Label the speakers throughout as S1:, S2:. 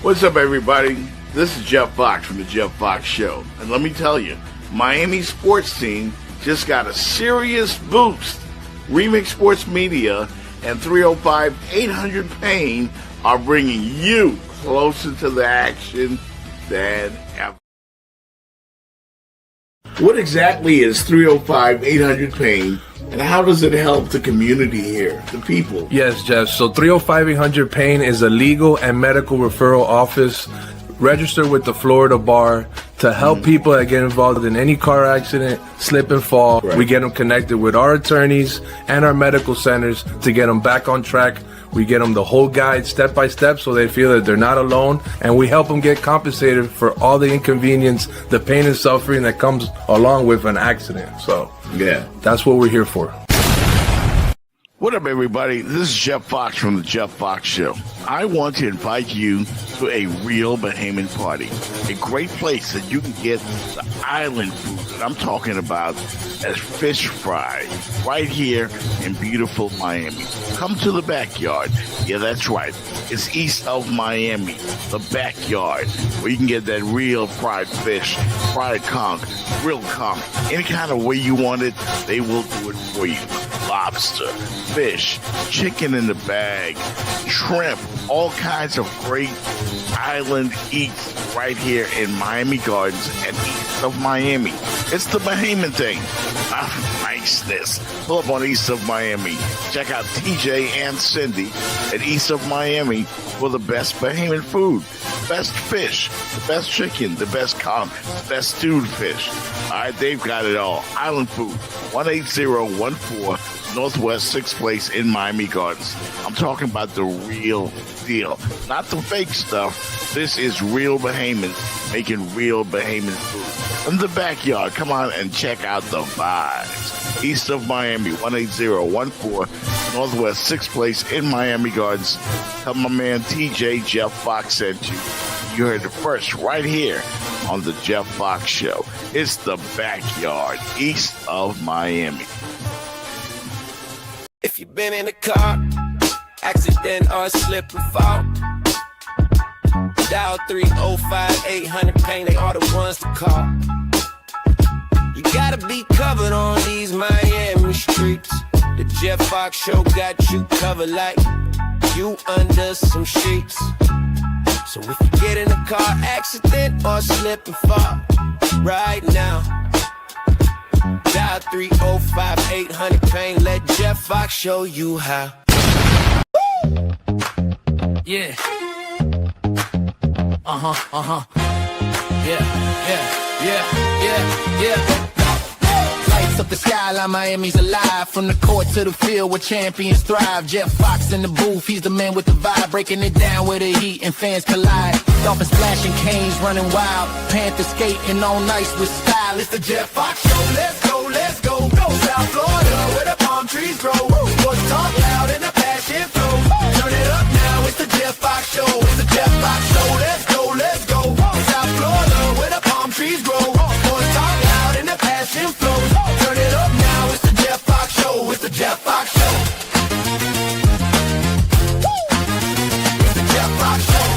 S1: What's up, everybody? This is Jeff Fox from The Jeff Fox Show. And let me tell you, Miami sports team just got a serious boost. Remix Sports Media and 305-800 Pain are bringing you closer to the action than ever. What exactly is 305-800 Pain, and how does it help the community here, the people?
S2: Yes, Jeff. So 305-800 Pain is a legal and medical referral office registered with the Florida Bar to help people that get involved in any car accident, slip and fall. Right. We get them connected with our attorneys and our medical centers to get them back on track. We get them the whole guide step by step so they feel that they're not alone, and we help them get compensated for all the inconvenience, the pain and suffering that comes along with an accident. So yeah, that's what we're here for.
S1: What up, everybody? This is Jeff Fox from The Jeff Fox Show. I want to invite you to a real Bahamian party, a great place that you can get the island food that I'm talking about as fish fry right here in beautiful Miami. Come to the backyard. Yeah, that's right. It's east of Miami, the backyard, where you can get that real fried fish, fried conch, grilled conch, any kind of way you want it, they will do it for you. Lobster, fish, chicken in the bag, shrimp, all kinds of great island eats right here in Miami Gardens and east of Miami. It's the Bahamian thing. Niceness. Pull up on east of Miami. Check out TJ and Cindy at east of Miami for the best Bahamian food. Best fish, the best chicken, the best conch, the best stewed fish. All right, they've got it all. Island food, 18014 Northwest 6th Place in Miami Gardens. I'm talking about the real deal, not the fake stuff. This is real Bahamians making real Bahamian food. In the backyard, come on and check out the vibes. East of Miami, 18014 Northwest 6th Place in Miami Gardens. Tell my man TJ Jeff Fox sent you. You heard it first right here on The Jeff Fox Show. It's the backyard, east of Miami.
S3: If you've been in a car, accident or slip and fall, dial 305-800 Pain, they are the ones to call. You gotta be covered on these Miami streets. The Jeff Fox Show got you covered like you under some sheets. So if you get in a car accident or slip and fall right now, dial 305-800 Pain, let Jeff Fox show you how. Yeah. Yeah. Lights up the skyline, Miami's alive. From the court to the field where champions thrive. Jeff Fox in the booth, he's the man with the vibe. Breaking it down where the heat and fans collide. Dolphins splashing, canes running wild. Panthers skating on ice with style. It's the Jeff Fox Show, let's go, let's go. Go South Florida where the palm trees grow. Sports talk loud and the passion flows. Turn it up now, it's the Jeff Fox Show. It's the Jeff Fox Show, let's go, let's go. South Florida where the palm trees grow. Sports talk loud and the passion flows. Turn it up now, it's the Jeff Fox Show. It's the Jeff Fox Show. It's the Jeff Fox Show.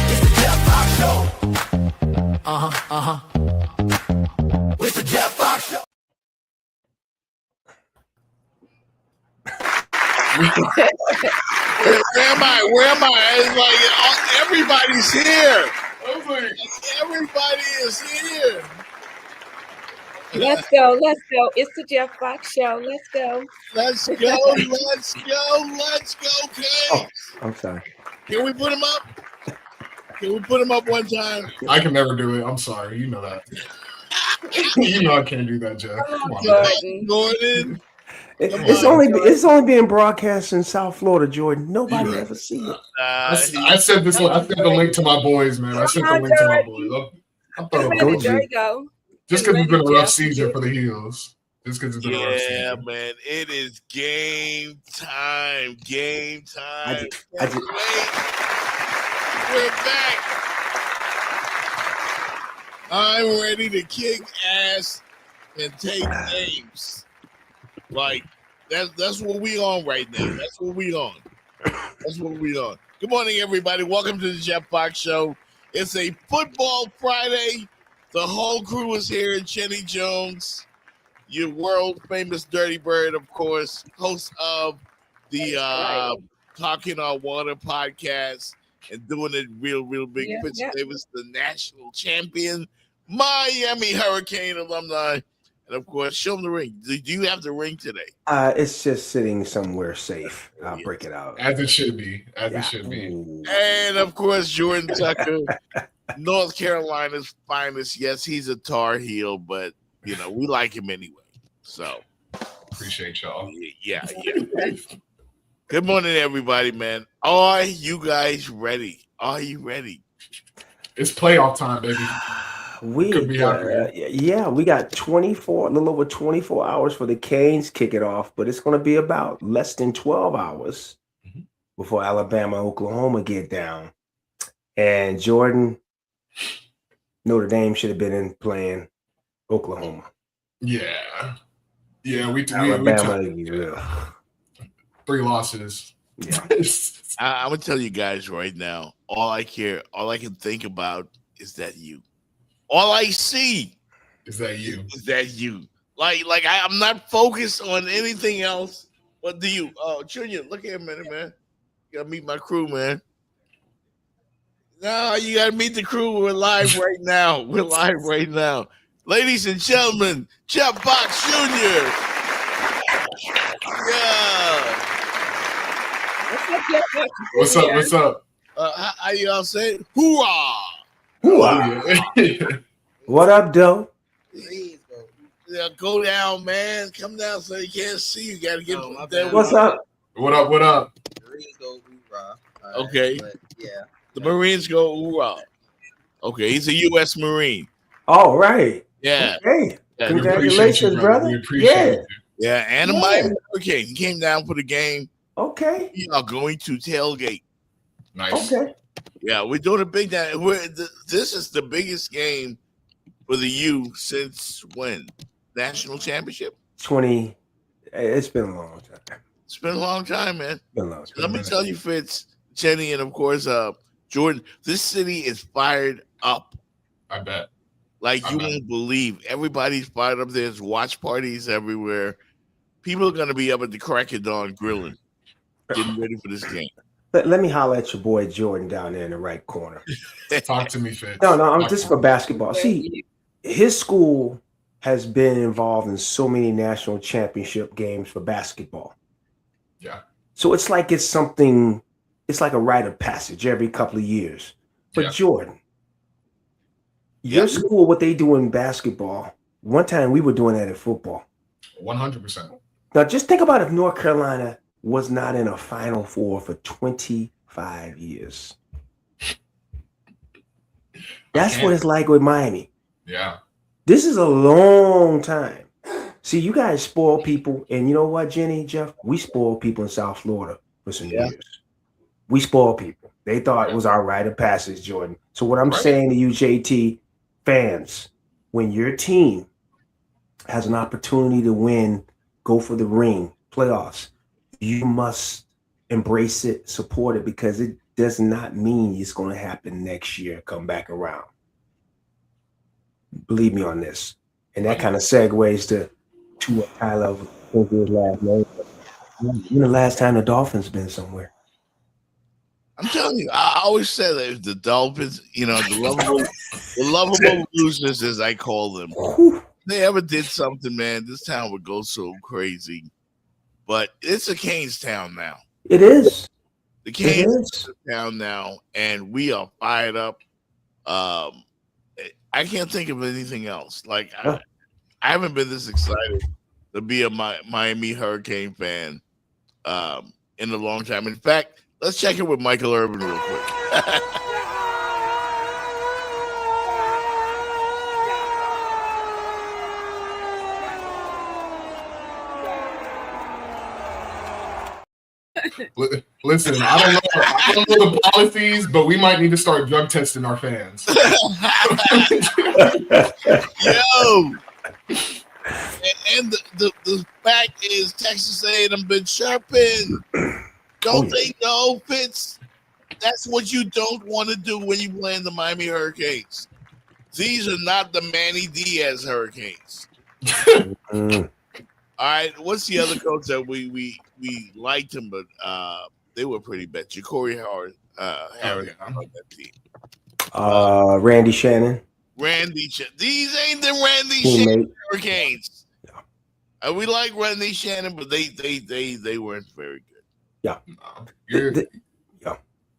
S3: It's the Jeff Fox Show. It's the Jeff Fox Show.
S1: Where am I? It's like everybody's here. Everybody is here.
S4: Let's go. It's the Jeff Fox Show. Let's go.
S1: Let's go, Kane.
S5: Oh, I'm sorry.
S1: Can we put him up? Can we put him up one time?
S6: I can never do it. I'm sorry. You know that. You know I can't do that, Jeff. Come on,
S1: Gordon.
S5: It's only being broadcast in South Florida, Jordan. Nobody ever see it.
S6: I sent this. I sent the link to my boys, man. I sent the link to my boys. I'm throwing
S4: There you go.
S6: Just because it's been a rough season for the Heels. Just because it's been a rough season.
S1: Yeah, man. It is game time. Game time. We're back. I'm ready to kick ass and take names. Like that's what we on right now. That's what we on. That's what we on. Good morning, everybody. Welcome to the Jeff Fox Show. It's a football Friday. The whole crew is here. Jenny Jones, your world famous Dirty Bird, of course, host of the Talking on Water podcast and doing it real big.
S4: Yeah,
S1: Fitz
S4: yeah.
S1: Davis, the national champion, Miami Hurricane alumni. And of course, show them the ring. Do you have the ring today?
S5: It's just sitting somewhere safe. I'll break it out.
S6: As it should be. As it should be.
S5: Ooh.
S1: And of course, Jordan Tucker, North Carolina's finest. Yes, he's a Tar Heel, but you know we like him anyway. So
S6: Appreciate y'all.
S1: yeah. Good morning, everybody, man. Are you guys ready? Are you ready?
S6: It's playoff time, baby.
S5: We
S6: Could be happening.
S5: we got a little over 24 hours for the Canes kick it off, but it's going to be about less than 12 hours before Alabama, Oklahoma get down. And Jordan, Notre Dame should have been in playing Oklahoma.
S6: Yeah. Yeah, we
S5: Alabama,
S6: took 3 losses.
S5: yeah.
S1: I'm gonna tell you guys right now. All I can think about is that you. All I see
S6: Is that you?
S1: is that you. Like I'm not focused on anything else but the you. Oh, Junior, look here a minute, man. You gotta meet my crew, man. No, you gotta meet the crew. We're live right now. Ladies and gentlemen, Jeff Fox Jr. Yeah.
S6: What's up?
S1: How y'all say it? Hoorah!
S6: Yeah.
S5: What up, Doe?
S1: Yeah, go down, man. Come down so they can't see you. Got to get there.
S5: What's up?
S6: What up?
S1: Okay.
S7: Yeah.
S1: The Marines go hoorah. Okay, he's a U.S. Marine.
S5: All right.
S1: Yeah.
S5: Hey,
S1: Yeah,
S6: We appreciate
S5: congratulations,
S6: you,
S5: brother.
S6: We appreciate you.
S1: Yeah, and a
S5: Yeah.
S1: Miami Hurricane. He came down for the game.
S5: Okay.
S1: We are going to tailgate.
S6: Nice.
S5: Okay.
S1: Yeah, we're doing a big day. This is the biggest game for the U since when? National championship?
S5: It's been a long time.
S1: It's been a long time, man.
S5: Been a long time.
S1: Let me tell you, Fitz, Jenny, and of course, Jordan, this city is fired up.
S6: I bet.
S1: Like you won't believe. Everybody's fired up. There's watch parties everywhere. People are going to be up at the crack of dawn grilling, getting ready for this game.
S5: Let me holler at your boy Jordan down there in the right corner.
S6: Talk to me, Fitz.
S5: No, I'm
S6: Talk
S5: just
S6: to
S5: for
S6: me.
S5: basketball. See, his school has been involved in so many national championship games for basketball.
S6: Yeah.
S5: So it's like it's like a rite of passage every couple of years. But
S6: Yeah.
S5: Jordan, your school, what they do in basketball, one time we were doing that in football.
S6: 100%.
S5: Now just think about if North Carolina was not in a Final Four for 25 years. That's what it's like with Miami.
S6: Yeah.
S5: This is a long time. See, you guys spoil people, and you know what, Jenny, Jeff? We spoil people in South Florida for some years. We spoil people. They thought it was our rite of passage, Jordan. So what I'm saying to you, JT fans, when your team has an opportunity to win, go for the ring, playoffs, you must embrace it, support it, because it does not mean it's going to happen next year, come back around. Believe me on this. And that kind of segues to a high level. His last name. When the last time the Dolphins been somewhere?
S1: I'm telling you, I always said that if the Dolphins, you know, the lovable losers, as I call them, if they ever did something, man, this town would go so crazy. But it's a Canes town now.
S5: It is.
S1: The Canes is a town now, and we are fired up. I can't think of anything else. Like I haven't been this excited to be a Miami Hurricane fan in a long time. In fact, let's check in with Michael Irvin real quick.
S6: Listen, I don't know the policies, but we might need to start drug testing our fans.
S1: Yo, and the fact is, Texas A&M been sharpened. Don't they know, Fitz? That's what you don't want to do when you play in the Miami Hurricanes. These are not the Manny Diaz Hurricanes.
S5: Mm.
S1: All right, what's the other coach that we liked him, but they were pretty bad. Ja'Cory Howard, Harris on that team.
S5: Randy Shannon.
S1: These ain't the Randy
S5: Teammate.
S1: Shannon Hurricanes. We like Randy Shannon, but they weren't very good.
S5: Yeah.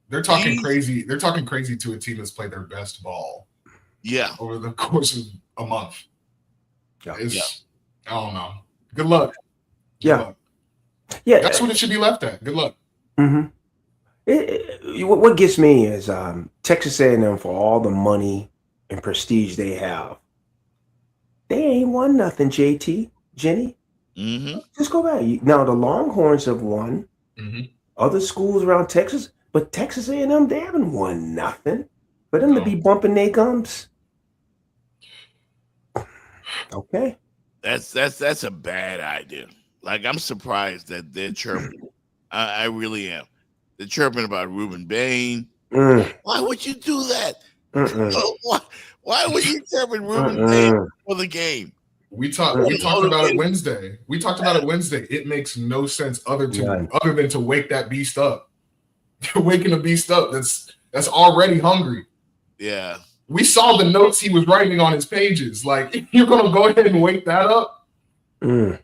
S6: They're talking crazy. They're talking crazy to a team that's played their best ball.
S1: Yeah.
S6: Over the course of a month.
S5: Yeah.
S6: I don't know. Good luck.
S5: Yeah.
S6: Good luck.
S5: Yeah.
S6: That's what it should be left at. Good luck.
S5: Mm-hmm. What gets me is Texas A&M, for all the money and prestige they have, they ain't won nothing. JT, Jenny, just go back. Now the Longhorns have won. Other schools around Texas, but Texas A&M, they haven't won nothing. For them to be bumping their gums, okay.
S1: That's a bad idea. Like, I'm surprised that they're chirping. I really am. They're chirping about Ruben Bain. Why would you do that? Why would you chirping Ruben Bain for the game?
S6: We talked about it Wednesday. It makes no sense other than to wake that beast up. You're waking a beast up that's already hungry.
S1: Yeah.
S6: We saw the notes he was writing on his pages. Like, you're gonna go ahead and wake that up?
S1: Yeah.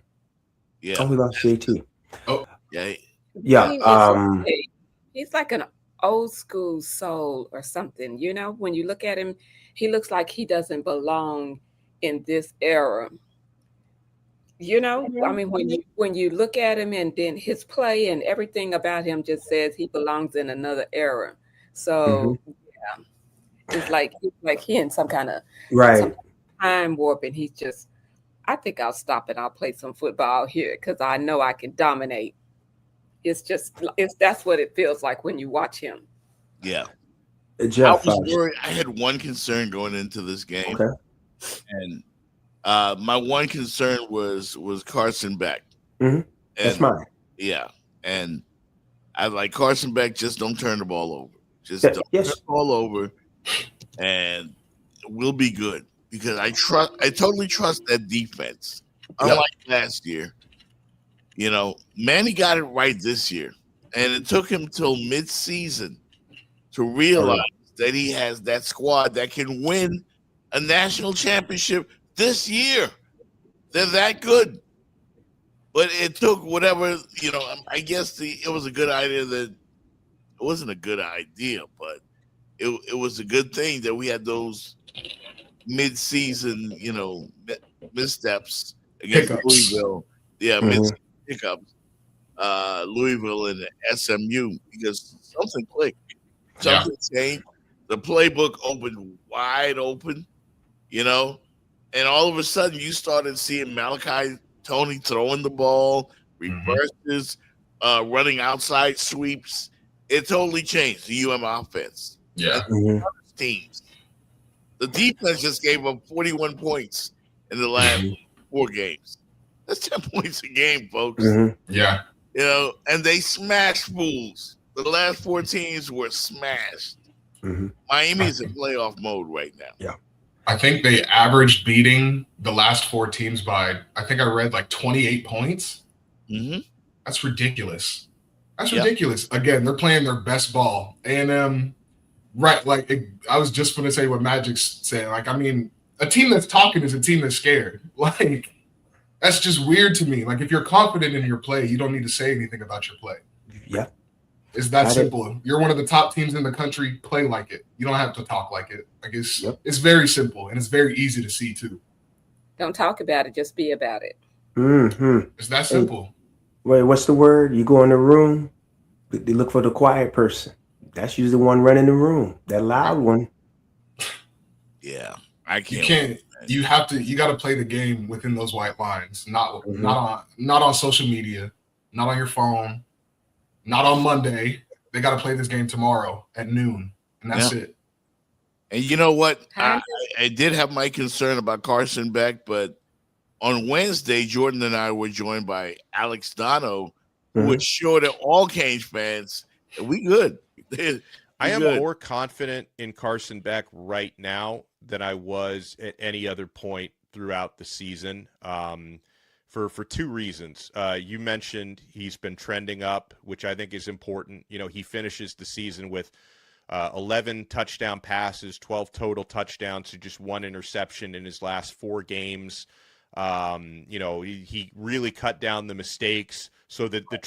S5: Oh, we lost JT.
S6: Oh,
S1: yeah.
S5: Yeah.
S4: He's like an old school soul or something. You know, when you look at him, he looks like he doesn't belong in this era. You know, I mean, when you look at him and then his play and everything about him just says he belongs in another era. So yeah, it's like he in some kind of time warp, and he's just. I think I'll stop and I'll play some football here because I know I can dominate. That's what it feels like when you watch him.
S1: Yeah.
S5: Jeff,
S1: I was worried. I had one concern going into this game.
S5: Okay.
S1: And my one concern was Carson Beck.
S5: That's mine.
S1: Yeah. And I like Carson Beck, just don't turn the ball over. Just don't turn the ball over, and we'll be good. Because I totally trust that defense. Unlike last year. You know, Manny got it right this year. And it took him till mid-season to realize that he has that squad that can win a national championship this year. They're that good. But it took whatever, you know, I guess it was a good idea that it wasn't a good idea, but it was a good thing that we had those mid-season, you know, missteps against Louisville. Yeah, mid-season hiccups. Louisville and the SMU, because something clicked. Something changed. The playbook opened wide open, you know, and all of a sudden you started seeing Malachi Tony throwing the ball, reverses, running outside sweeps. It totally changed the UM offense.
S6: Yeah.
S1: Teams. The defense just gave up 41 points in the last 4 games. That's 10 points a game, folks.
S6: Yeah.
S1: You know, and they smashed fools. The last 4 teams were smashed. Miami's in playoff mode right now.
S5: Yeah.
S6: I think they averaged beating the last 4 teams by, I think I read, like 28 points. That's ridiculous. That's ridiculous. Again, they're playing their best ball. A&M, right, like I was just going to say what Magic's saying. Like, I mean, a team that's talking is a team that's scared. Like, that's just weird to me. Like, if you're confident in your play, you don't need to say anything about your play.
S5: Yeah.
S6: It's that simple. You're one of the top teams in the country. Play like it. You don't have to talk like it. Like, it's very simple, and it's very easy to see, too.
S4: Don't talk about it. Just be about it.
S6: It's that simple.
S5: Wait, what's the word? You go in the room, they look for the quiet person. That's usually the one running the room. That loud one.
S1: Yeah. I can't.
S6: You can't. You have to. You got to play the game within those white lines. Not on social media. Not on your phone. Not on Monday. They got to play this game tomorrow at noon, and that's it.
S1: And you know what? I did have my concern about Carson Beck, but on Wednesday, Jordan and I were joined by Alex Dono who assure that all Canes fans that we good.
S7: I am more confident in Carson Beck right now than I was at any other point throughout the season. For two reasons. You mentioned he's been trending up, which I think is important. You know, he finishes the season with 11 touchdown passes, 12 total touchdowns to just one interception in his last 4 games. You know, he really cut down the mistakes, so that the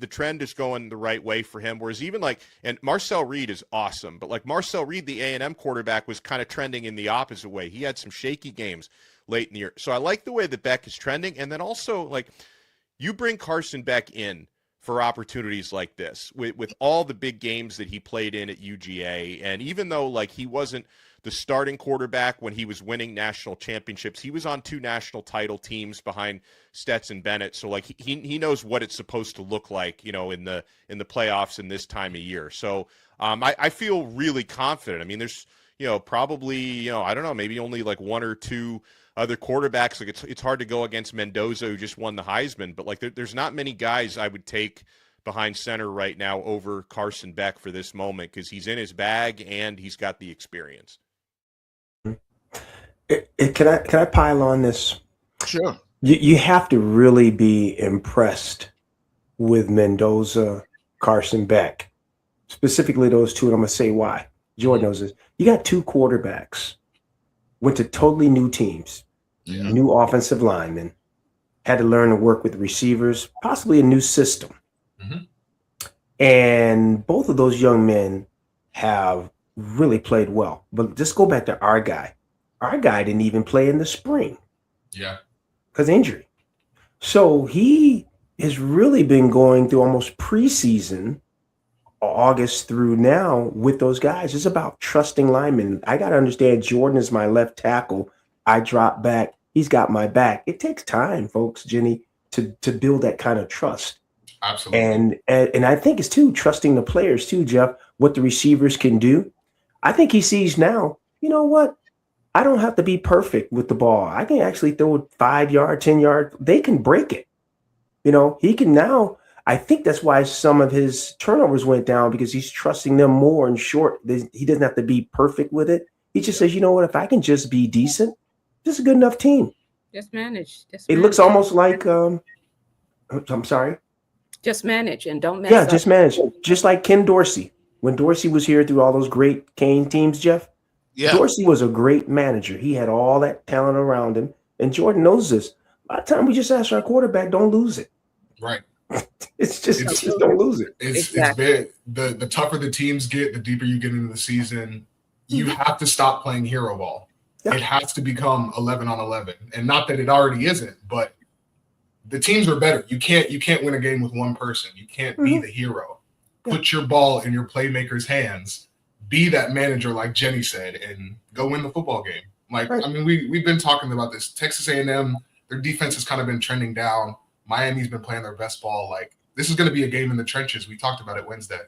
S7: trend is going the right way for him. Whereas even and Marcel Reed is awesome, but like Marcel Reed, the A&M quarterback, was kind of trending in the opposite way. He had some shaky games late in the year. So I like the way that Beck is trending. And then also, like, you bring Carson Beck in for opportunities like this with all the big games that he played in at UGA. And even though, like, he wasn't the starting quarterback when he was winning national championships, he was on 2 national title teams behind Stetson Bennett. So, like, he knows what it's supposed to look like, you know, in the playoffs in this time of year. So I feel really confident. I mean, there's, you know, probably, you know, I don't know, maybe only like 1 or 2 other quarterbacks. Like, it's hard to go against Mendoza, who just won the Heisman, but like there's not many guys I would take behind center right now over Carson Beck for this moment, because he's in his bag and he's got the experience.
S5: Can I pile on this?
S1: Sure.
S5: You have to really be impressed with Mendoza, Carson Beck, specifically those two, and I'm going to say why. Jordan knows this. You got 2 quarterbacks, went to totally new teams, new offensive linemen, had to learn to work with receivers, possibly a new system. And both of those young men have really played well. But just go back to our guy. Our guy didn't even play in the spring.
S6: Yeah.
S5: Because injury. So he has really been going through almost preseason, August through now, with those guys. It's about trusting linemen. I got to understand Jordan is my left tackle. I drop back. He's got my back. It takes time, folks, Jenny, to build that kind of trust.
S6: Absolutely.
S5: And I think it's too trusting the players too, Jeff, what the receivers can do. I think he sees now, you know what? I don't have to be perfect with the ball. I can actually throw it 5 yard, 10 yard. They can break it. You know, he can now. I think that's why some of his turnovers went down, because he's trusting them more in short. He doesn't have to be perfect with it. He just says, you know what? If I can just be decent, this is a good enough team.
S4: Just manage.
S5: It looks almost like, I'm sorry.
S4: Just manage and don't mess
S5: Yeah,
S4: up.
S5: just manage. Just like Ken Dorsey. When Dorsey was here through all those great Cane teams, Jeff, Dorsey was a great manager. He had all that talent around him. And Jordan knows this. A lot of time we just ask our quarterback, don't lose it.
S6: Right.
S5: It's just don't lose it.
S6: It's big. The tougher the teams get, the deeper you get into the season, you have to stop playing hero ball. Yeah. It has to become 11 on 11. And not that it already isn't, but the teams are better. You can't win a game with one person. You can't be the hero. Put your ball in your playmakers' hands. Be that manager, like Jenny said, and go win the football game. Like, I mean, we've been talking about this. Texas A&M, their defense has kind of been trending down. Miami's been playing their best ball. Like, this is going to be a game in the trenches. We talked about it Wednesday.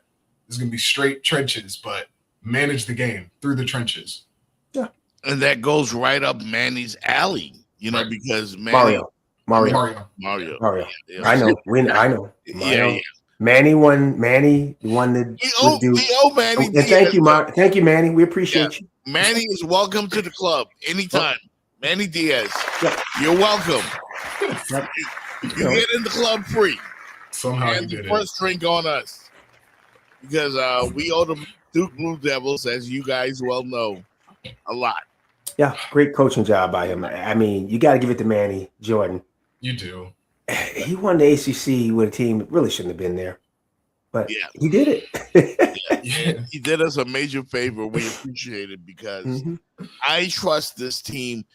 S6: This is going to be straight trenches, but manage the game through the trenches.
S5: Yeah.
S1: And that goes right up Manny's alley, you know, because Manny,
S5: Mario.
S1: Yeah.
S5: I know. I know.
S1: Yeah.
S5: Manny won the
S1: Manny.
S5: And thank you, Manny. We appreciate you.
S1: Manny is welcome to the club anytime. Manny Diaz. You're welcome. You get in the club free.
S6: Somehow
S1: and the first drink on us. Because we owe the Duke Blue Devils, as you guys well know, a lot.
S5: Yeah, great coaching job by him. I mean, you got to give it to Manny Jordan.
S6: You do.
S5: He won the ACC with a team that really shouldn't have been there, but he did it.
S1: He did us a major favor. We appreciate it, because I trust this team.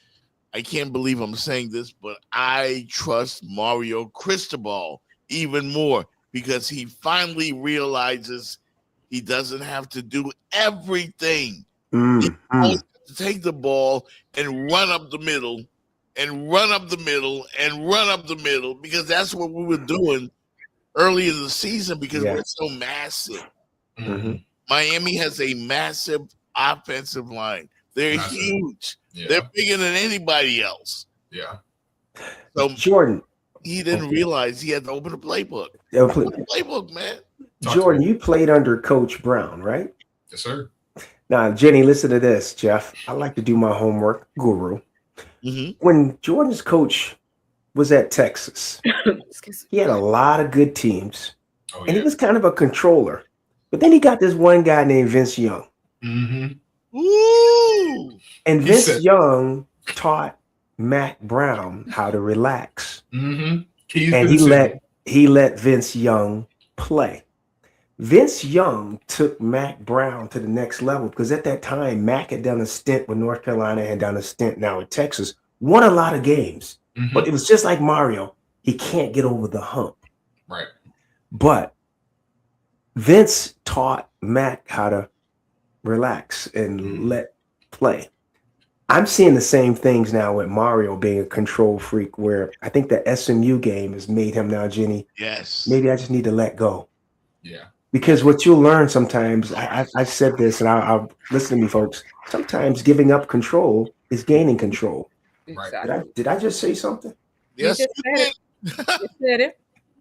S1: I can't believe I'm saying this, but I trust Mario Cristobal even more, because he finally realizes he doesn't have to do everything. He has to take the ball and run up the middle. And run up the middle and run up the middle, because that's what we were doing early in the season, because we're so massive. Miami has a massive offensive line. They're huge. Yeah. They're bigger than anybody else.
S6: Yeah.
S1: So
S5: Jordan,
S1: he didn't realize he had to open a playbook. Playbook, man.
S5: Jordan, you played under Coach Brown, right?
S6: Yes, sir.
S5: Now, Jenny, listen to this, Jeff. I like to do my homework, guru. When Jordan's coach was at Texas, he had a lot of good teams, and he was kind of a controller. But then he got this one guy named Vince Young.
S1: Ooh.
S5: And Vince Young taught Mac Brown how to relax. And he let Vince Young play. Vince Young took Mac Brown to the next level because at that time, Mac had done a stint with North Carolina, had done a stint now in Texas, won a lot of games. But it was just like Mario. He can't get over the hump.
S6: Right.
S5: But Vince taught Mac how to relax and let play. I'm seeing the same things now with Mario being a control freak, where I think the SMU game has made him now, Jenny.
S1: Yes.
S5: Maybe I just need to let go.
S6: Yeah.
S5: Because what you'll learn sometimes, I said this, and I'll listen to me, folks. Sometimes giving up control is gaining control.
S4: Exactly.
S5: Did I just say something?
S1: Yes,
S4: you said it. You said it.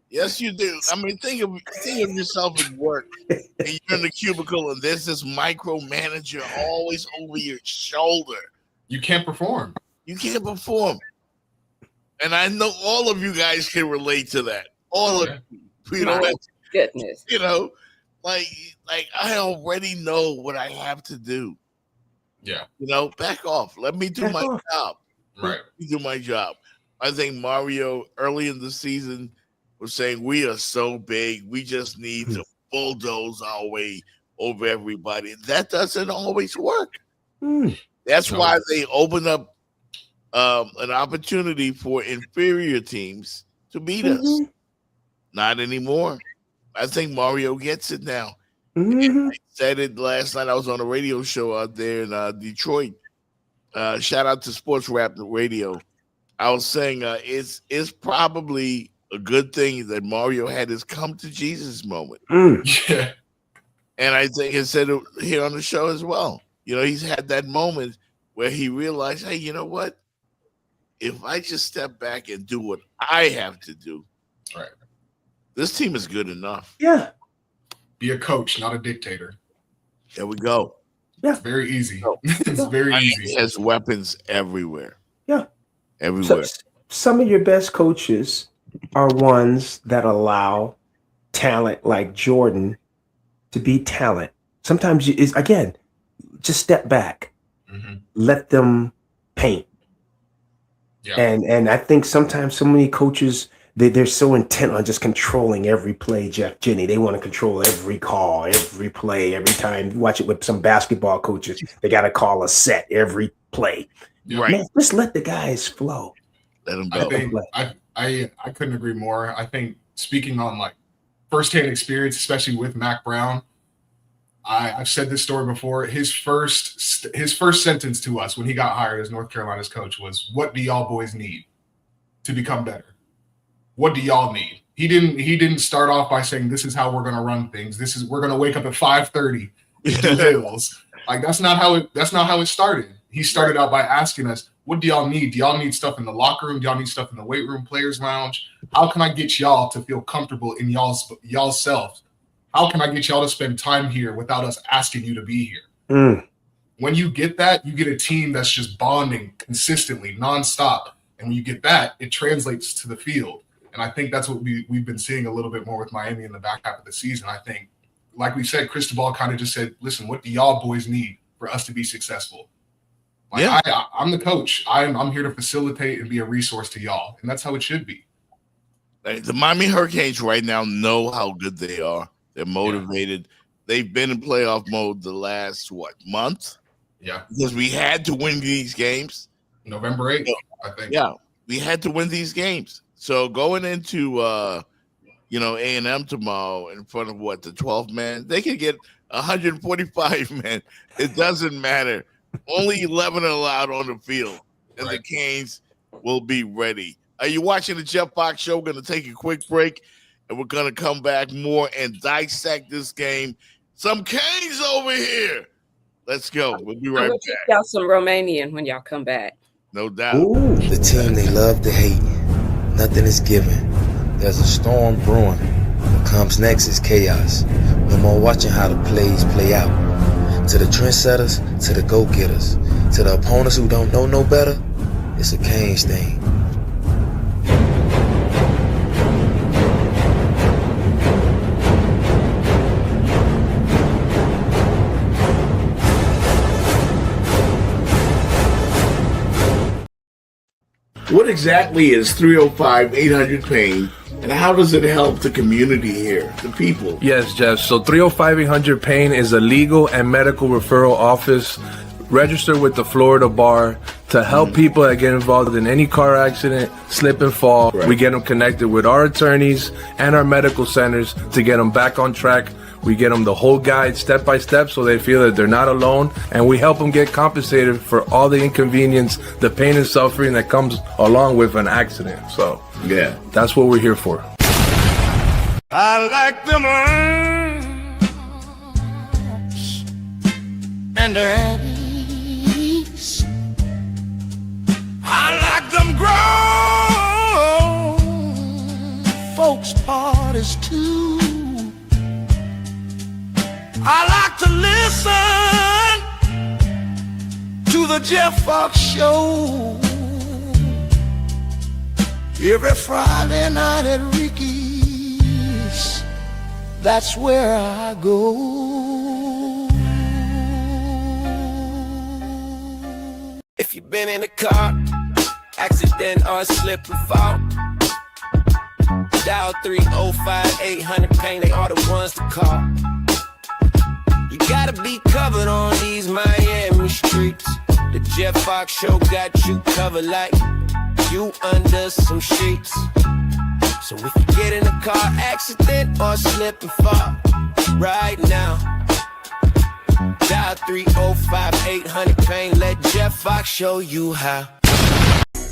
S1: Yes, you do. I mean, think of yourself at work, and you're in the cubicle, and there's this micromanager always over your shoulder.
S6: You can't perform.
S1: You can't perform. And I know all of you guys can relate to that. All of you know,
S4: goodness.
S1: You know, like I already know what I have to do.
S6: Yeah.
S1: You know, back off. Let me do my job.
S6: Right.
S1: Let me do my job. I think Mario early in the season was saying we are so big, we just need to bulldoze our way over everybody. That doesn't always work. That's why they open up an opportunity for inferior teams to beat us. Not anymore. I think Mario gets it now. I said it last night. I was on a radio show out there in Detroit. Shout out to Sports Rap Radio. I was saying it's probably a good thing that Mario had his come to Jesus moment.
S6: Yeah.
S1: And I think he said it here on the show as well. You know, he's had that moment where he realized, hey, you know what? If I just step back and do what I have to do,
S6: right,
S1: this team is good enough.
S5: Yeah.
S6: Be a coach, not a dictator.
S1: There we go.
S5: Yeah.
S6: It's very easy. It's very easy.
S1: He has weapons everywhere.
S5: Yeah.
S1: Everywhere.
S5: So, some of your best coaches are ones that allow talent like Jordan to be talent. Sometimes again, just step back, let them paint. Yeah. And I think sometimes so many coaches, they're so intent on just controlling every play, Jeff, Jenny. They want to control every call, every play, every time. You watch it with some basketball coaches. They got to call a set every play.
S1: Right.
S5: Man, just let the guys flow.
S1: Let them go.
S6: I couldn't agree more. I think speaking on like firsthand experience, especially with Mac Brown, I've said this story before. His first sentence to us when he got hired as North Carolina's coach was, "What do y'all boys need to become better? What do y'all need?" He didn't start off by saying, "This is how we're going to run things. We're going to wake up at 5:30 to do drills." Like that's not how it started. He started out by asking us, "What do y'all need? Do y'all need stuff in the locker room? Do y'all need stuff in the weight room, players lounge? How can I get y'all to feel comfortable in y'all's selves? How can I get y'all to spend time here without us asking you to be here?" When you get that, you get a team that's just bonding consistently, nonstop. And when you get that, it translates to the field. And I think that's what we've been seeing a little bit more with Miami in the back half of the season. I think, like we said, Cristobal kind of just said, "Listen, what do y'all boys need for us to be successful?" Like I'm the coach. I'm here to facilitate and be a resource to y'all. And that's how it should be.
S1: The Miami Hurricanes right now know how good they are. They're motivated. Yeah. They've been in playoff mode the last, month?
S6: Yeah.
S1: Because we had to win these games.
S6: November 8th, I think.
S1: Yeah, we had to win these games. So going into, A&M tomorrow in front of the 12th man, they can get 145 men. It doesn't matter. Only 11 are allowed on the field, and the Canes will be ready. Are you watching the Jeff Fox Show? We're going to take a quick break, and we're going to come back more and dissect this game. Some Canes over here. Let's go. We'll be right back.
S4: Y'all some Romanian when y'all come back.
S1: No doubt.
S8: Ooh. The team they love to hate. Nothing is given. There's a storm brewing. comes next is chaos. No more watching how the plays play out. To the trendsetters, to the go-getters, to the opponents who don't know no better, it's a Kane stain.
S1: What exactly is 305-800-PAIN, and how does it help the community here, the people?
S2: Yes, Jeff. So 305-800-PAIN is a legal and medical referral office registered with the Florida Bar to help people that get involved in any car accident, slip and fall.
S1: Right.
S2: We get them connected with our attorneys and our medical centers to get them back on track. We get them the whole guide step by step so they feel that they're not alone, and we help them get compensated for all the inconvenience, the pain and suffering that comes along with an accident. So
S1: Yeah.
S2: that's what we're here for.
S3: I like them arms and their hands. I like them grown folks parties too. I like to listen to the Jeff Fox Show every Friday night at Ricky's. That's where I go. If you've been in a car accident or slip and fall, dial 305-800-PAIN. They are the ones to call. You gotta be covered on these Miami streets. The Jeff Fox Show got you covered like you under some sheets. So if you get in a car accident or slip and fall right now, dial 305-800-PAIN. Let Jeff Fox show you how.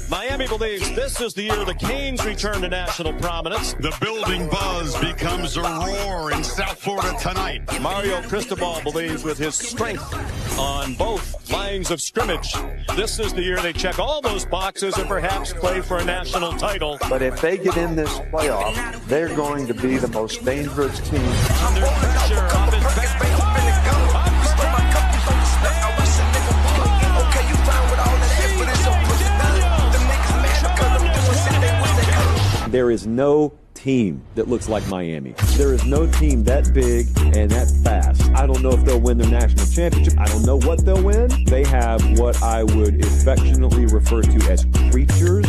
S9: Miami believes this is the year the Canes return to national prominence.
S10: The building buzz becomes a roar in South Florida tonight.
S9: Mario Cristobal believes with his strength on both lines of scrimmage, this is the year they check all those boxes and perhaps play for a national title.
S11: But if they get in this playoff, they're going to be the most dangerous team.
S9: Under pressure off his back.
S12: There is no team that looks like Miami. There is no team that big and that fast. I don't know if they'll win their national championship. I don't know what they'll win. They have what I would affectionately refer to as creatures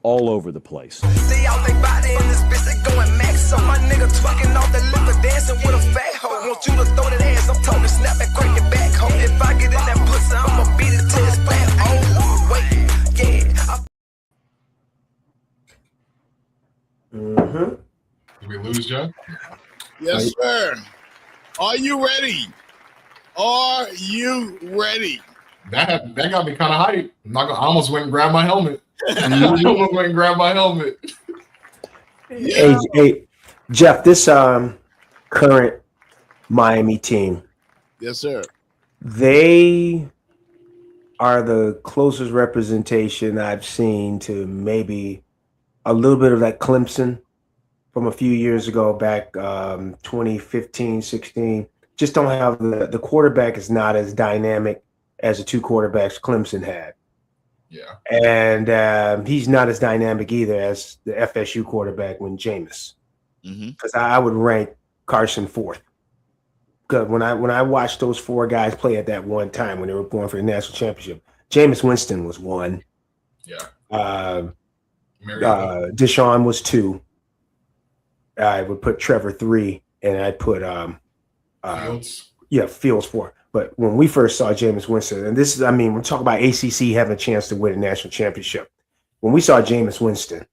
S12: all over the place.
S3: See all they body in this bitch, they going max. So my nigga twerking off the liquor, dancing with a fat hoe. Want you to throw that ass, I'm talking snap and crank it back home. If I get in that pussy, I'ma beat it till it's flat. Oh, wait, yeah.
S6: Did we lose, Joe?
S1: Yes, sir. Are you ready? Are you ready?
S6: That got me kind of hyped. I almost went and grabbed my helmet.
S5: Hey, Jeff, this current Miami team.
S1: Yes, sir.
S5: They are the closest representation I've seen to maybe a little bit of that Clemson from a few years ago, back 2015, 16. Just don't have the quarterback is not as dynamic as the two quarterbacks Clemson had.
S6: Yeah.
S5: And he's not as dynamic either as the FSU quarterback when Jameis. Because I would rank Carson fourth. Because when I watched those four guys play at that one time when they were going for the national championship, Jameis Winston was one.
S6: Yeah.
S5: Deshaun was two. I would put Trevor three, and I'd put Fields four. But when we first saw Jameis Winston, and this is, I mean, we're talking about ACC having a chance to win a national championship. When we saw Jameis Winston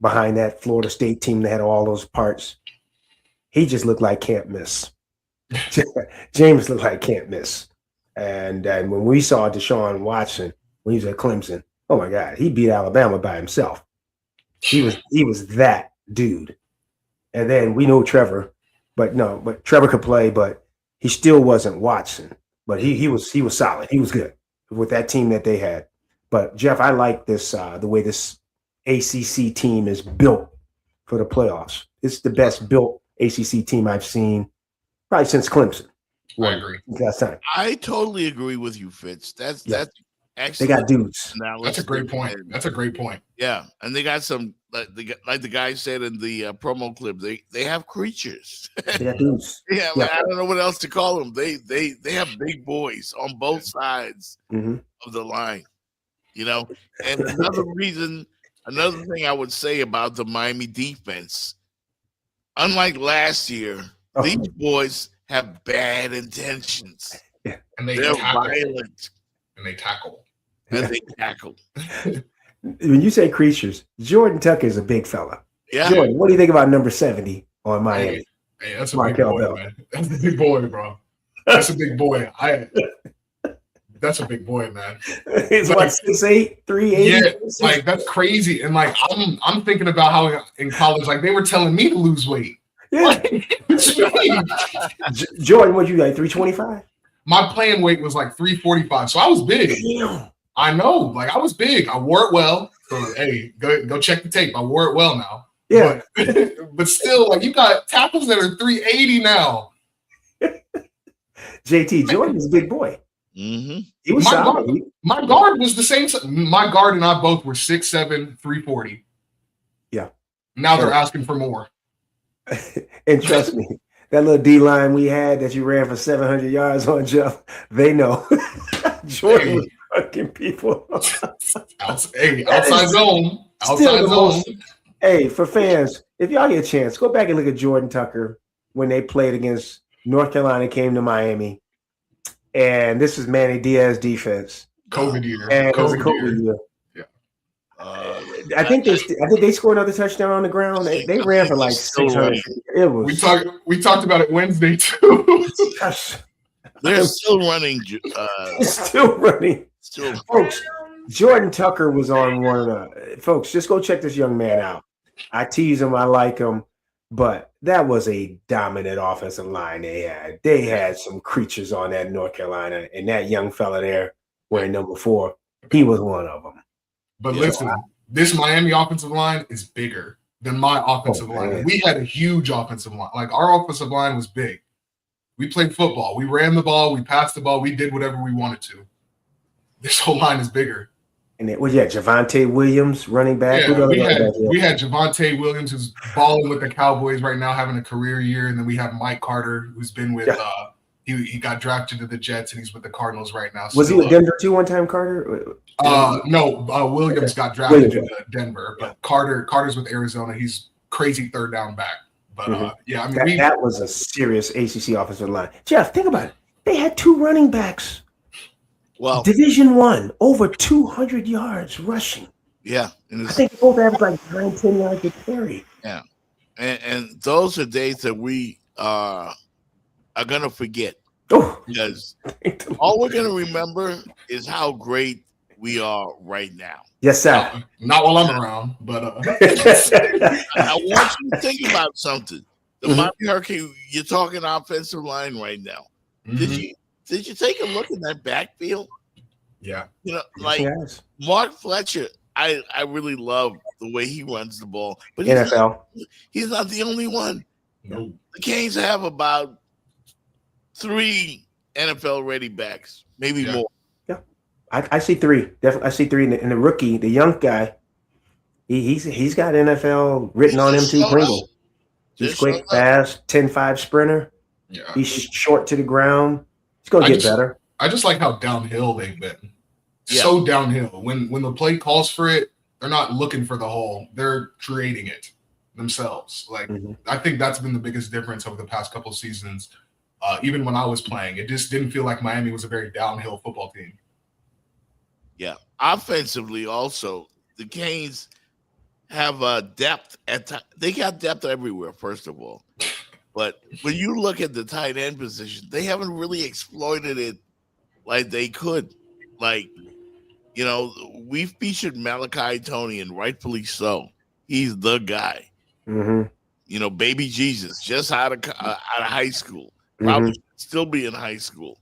S5: behind that Florida State team that had all those parts, he just looked like can't miss. Jameis looked like can't miss. And when we saw Deshaun Watson when he was at Clemson, oh my God, he beat Alabama by himself. He was that dude. And then we know Trevor, but Trevor could play, but he still wasn't Watson. But he was solid. He was good with that team that they had. But Jeff, I like this the way this ACC team is built for the playoffs. It's the best built ACC team I've seen probably since Clemson.
S6: I agree.
S5: Last time.
S1: I totally agree with you, Fitz. That's excellent.
S5: They got dudes.
S6: That's a great point. That's a great point.
S1: Yeah, and they got some like the guy said in the promo clip. They have creatures.
S5: They got dudes.
S1: Yeah, like, I don't know what else to call them. They have big boys on both sides of the line. You know, and another thing I would say about the Miami defense, unlike last year, these boys have bad intentions.
S5: Yeah.
S6: And they're
S1: violent.
S6: And they tackle.
S5: When you say creatures, Jordan Tucker is a big fella.
S1: Yeah.
S5: Jordan, what do you think about number 70 on Miami?
S6: Hey, that's a big boy, man. That's a big boy, bro. That's a big boy. That's a big boy, man.
S5: It's like 6'8", 380.
S6: Yeah, like that's crazy. And like I'm thinking about how in college, like they were telling me to lose weight.
S5: Yeah. Jordan, what you like, 325?
S6: My playing weight was like 345, so I was big.
S5: Damn.
S6: I know, like I was big. I wore it well. So hey, go check the tape. I wore it well now.
S5: Yeah,
S6: but still, like you got tackles that are 380 now.
S5: JT Jordan is a big boy.
S1: Mm-hmm.
S5: He was solid.
S6: My guard was the same. My guard and I both were 6'7", 340.
S5: Yeah.
S6: Now they're asking for more.
S5: And trust me, that little D line we had that you ran for 700 yards on, Jeff, they know. Jordan was fucking people.
S6: Outside zone. Outside zone.
S5: Hey, for fans, if y'all get a chance, go back and look at Jordan Tucker when they played against North Carolina, came to Miami. And this is Manny Diaz defense.
S6: COVID year.
S5: And it was a COVID year. I think they scored another touchdown on the ground. They ran for like 600. It was.
S6: We talked about it Wednesday too.
S1: They're still running.
S5: Still running. Folks, Jordan Tucker was on one. Folks, just go check this young man out. I tease him. I like him. But that was a dominant offensive line they had. They had some creatures on that North Carolina, and that young fella there wearing number 4, he was one of them.
S6: But listen, this Miami offensive line is bigger than my offensive line.
S5: Man.
S6: We had a huge offensive line. Like our offensive line was big. We played football. We ran the ball. We passed the ball. We did whatever we wanted to. This whole line is bigger.
S5: And it was Javonte Williams running back.
S6: Yeah, we had Javonte Williams who's balling with the Cowboys right now, having a career year, and then we have Mike Carter who's been with he got drafted to the Jets and he's with the Cardinals right now.
S5: Was he with Denver too one time, Carter?
S6: No, Williams got drafted to Denver, but Carter's with Arizona. He's crazy third down back. But I mean
S5: that was a serious ACC offensive line. Jeff, think about it. They had 2 running backs.
S1: Well,
S5: Division I, over 200 yards rushing.
S1: Yeah.
S5: I think both average like 9-10 yards a carry.
S1: Yeah. And those are days that we are going to forget.
S5: Oh.
S1: Because all we're going to remember is how great we are right now.
S5: Yes, sir.
S6: Not while I'm around, but
S1: I want you to think about something. The Miami Hurricane, you're talking offensive line right now. Did you take a look at that backfield?
S6: Yeah.
S1: You know, like Mark Fletcher, I really love the way he runs the ball. But he's not the only one.
S6: No.
S1: The Canes have about 3 NFL-ready backs, maybe more.
S5: Yeah. I see 3. Definitely, I see 3. And the rookie, the young guy, he's got NFL written on him too, Pringle. He's quick, fast, 10-5 sprinter.
S6: Yeah.
S5: He's short to the ground. It's gonna get better.
S6: I just like how downhill they've been. So downhill. When the play calls for it, they're not looking for the hole. They're creating it themselves. Like I think that's been the biggest difference over the past couple of seasons. Even when I was playing, it just didn't feel like Miami was a very downhill football team.
S1: Yeah. Offensively, also, the Canes have depth they got depth everywhere, first of all. But when you look at the tight end position, they haven't really exploited it like they could. Like, you know, we featured Malachi Tony, and rightfully so. He's the guy. You know, baby Jesus, just out of high school. Probably still be in high school.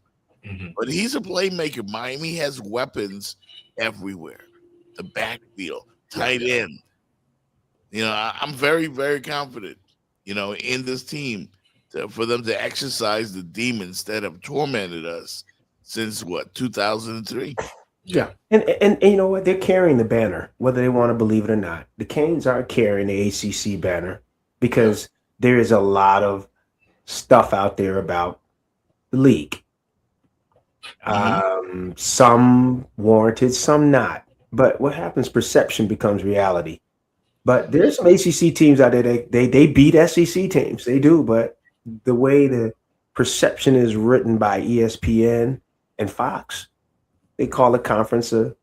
S1: But he's a playmaker. Miami has weapons everywhere. The backfield, tight end. You know, I'm very, very confident in this team for them to exercise the demons that have tormented us since 2003.
S5: Yeah, and you know what? They're carrying the banner, whether they want to believe it or not. The Canes are carrying the ACC banner because there is a lot of stuff out there about the league. Some warranted, some not. But what happens? Perception becomes reality. But there's some ACC teams out there they beat SEC teams. They do, but the way the perception is written by ESPN and Fox, they call the conference a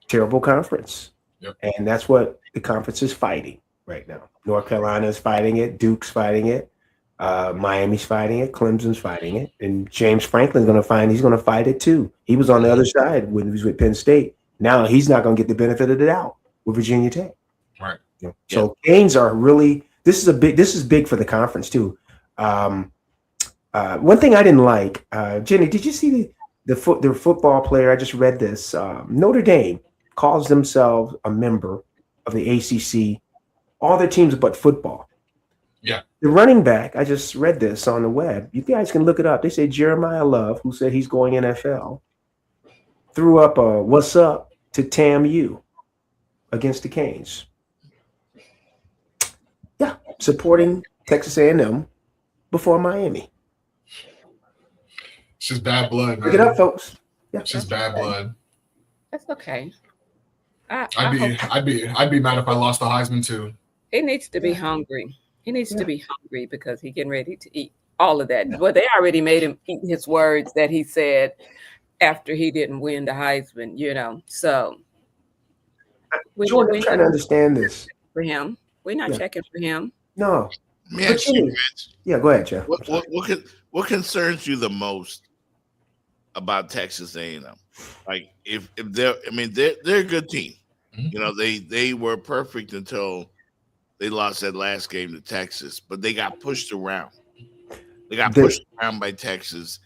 S5: terrible conference.
S6: Yep.
S5: And that's what the conference is fighting right now. North Carolina is fighting it. Duke's fighting it. Miami's fighting it. Clemson's fighting it. And James Franklin's going to fight it too. He was on the other side when he was with Penn State. Now he's not going to get the benefit of the doubt with Virginia Tech.
S6: Right.
S5: So Canes are really this is big for the conference too. One thing I didn't like, Jenny, did you see the football player? I just read this. Notre Dame calls themselves a member of the ACC. All their teams but football.
S6: Yeah.
S5: The running back, I just read this on the web. You guys can look it up. They say Jeremiah Love, who said he's going NFL, threw up a "What's up" to TAMU against the Canes. Yeah, supporting Texas A&M before Miami.
S6: It's just bad blood, man.
S5: Look it up, folks. Yeah,
S6: it's just bad blood.
S4: That's okay.
S6: I'd be mad if I lost the Heisman too.
S4: He needs to be hungry. He needs to be hungry because he's getting ready to eat all of that. Well, they already made him eat his words that he said after he didn't win the Heisman, So
S5: Jordan, I'm trying to understand this.
S4: For him. We're not checking for him.
S5: No.
S1: Yeah,
S5: go ahead, Jeff.
S1: What concerns you the most about Texas A&M? Like if they're a good team. They were perfect until they lost that last game to Texas, but they got pushed around. They got pushed around by Texas,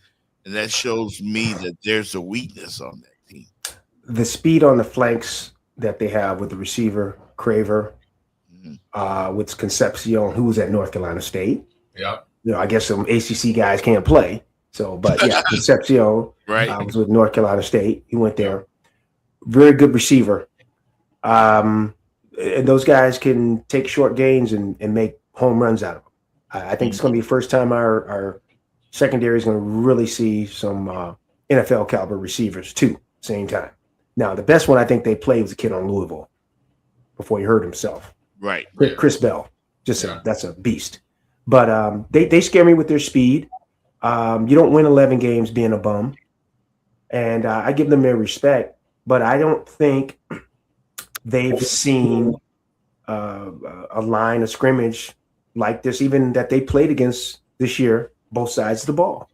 S1: and that shows me that there's a weakness on that team.
S5: The speed on the flanks that they have with the receiver, Craver, with Concepcion, who was at North Carolina State.
S6: Yeah.
S5: I guess some ACC guys can't play. So, but yeah, Concepcion was with North Carolina State. He went there. Very good receiver. And those guys can take short gains and make home runs out of them. I think it's going to be the first time our secondary is going to really see some NFL caliber receivers too, same time. Now, the best one I think they played was a kid on Louisville before he hurt himself.
S1: Right.
S5: Chris Bell. That's a beast. But they scare me with their speed. You don't win 11 games being a bum. And I give them their respect, but I don't think they've seen a line of scrimmage like this, even that they played against this year, both sides of the ball,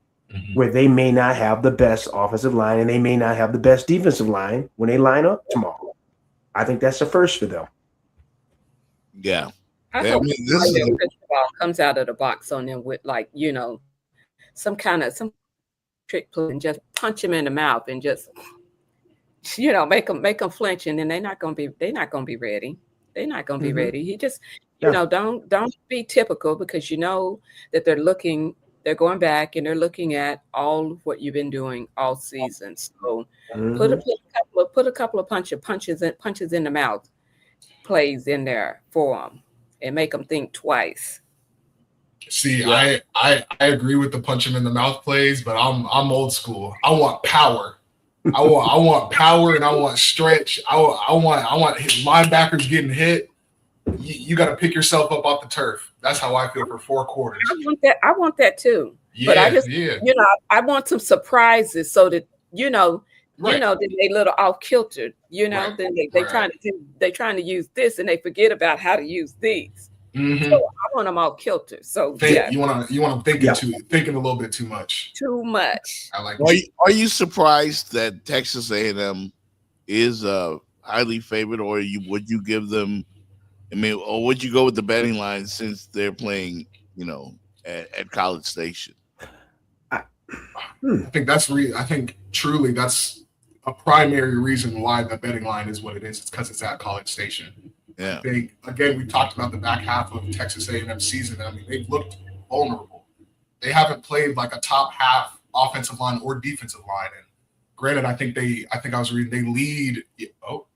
S5: where they may not have the best offensive line and they may not have the best defensive line when they line up tomorrow. I think that's the first for them.
S1: Yeah.
S4: I hope this ball comes out of the box on them with some trick play and just punch him in the mouth and just make them flinch, and then they're not gonna be ready. They're not gonna be ready. He just don't be typical, because that they're going back and they're looking at all of what you've been doing all season. So put a couple of punches in the mouth plays in there for them and make them think twice.
S6: See, I agree with the punch him in the mouth plays, but I'm old school. I want power. I want power, and I want stretch. I want linebackers getting hit. You got to pick yourself up off the turf. That's how I feel for 4 quarters.
S4: I want that too.
S6: Yeah,
S4: but I just I want some surprises so that then they little off kilter. Then they trying to use this and they forget about how to use these. So I want them all kilter. So
S6: you want them thinking a little bit too much.
S4: Too much.
S6: I like.
S1: Are you surprised that Texas A&M is highly favored, or would you give them? Or would you go with the betting line since they're playing, at College Station?
S6: I think truly that's a primary reason why the betting line is what it is. It's because it's at College Station.
S1: Yeah.
S6: I think, again, we talked about the back half of Texas A&M season. I mean, they've looked vulnerable. They haven't played like a top half offensive line or defensive line. And granted, I think I was reading they lead. Oh,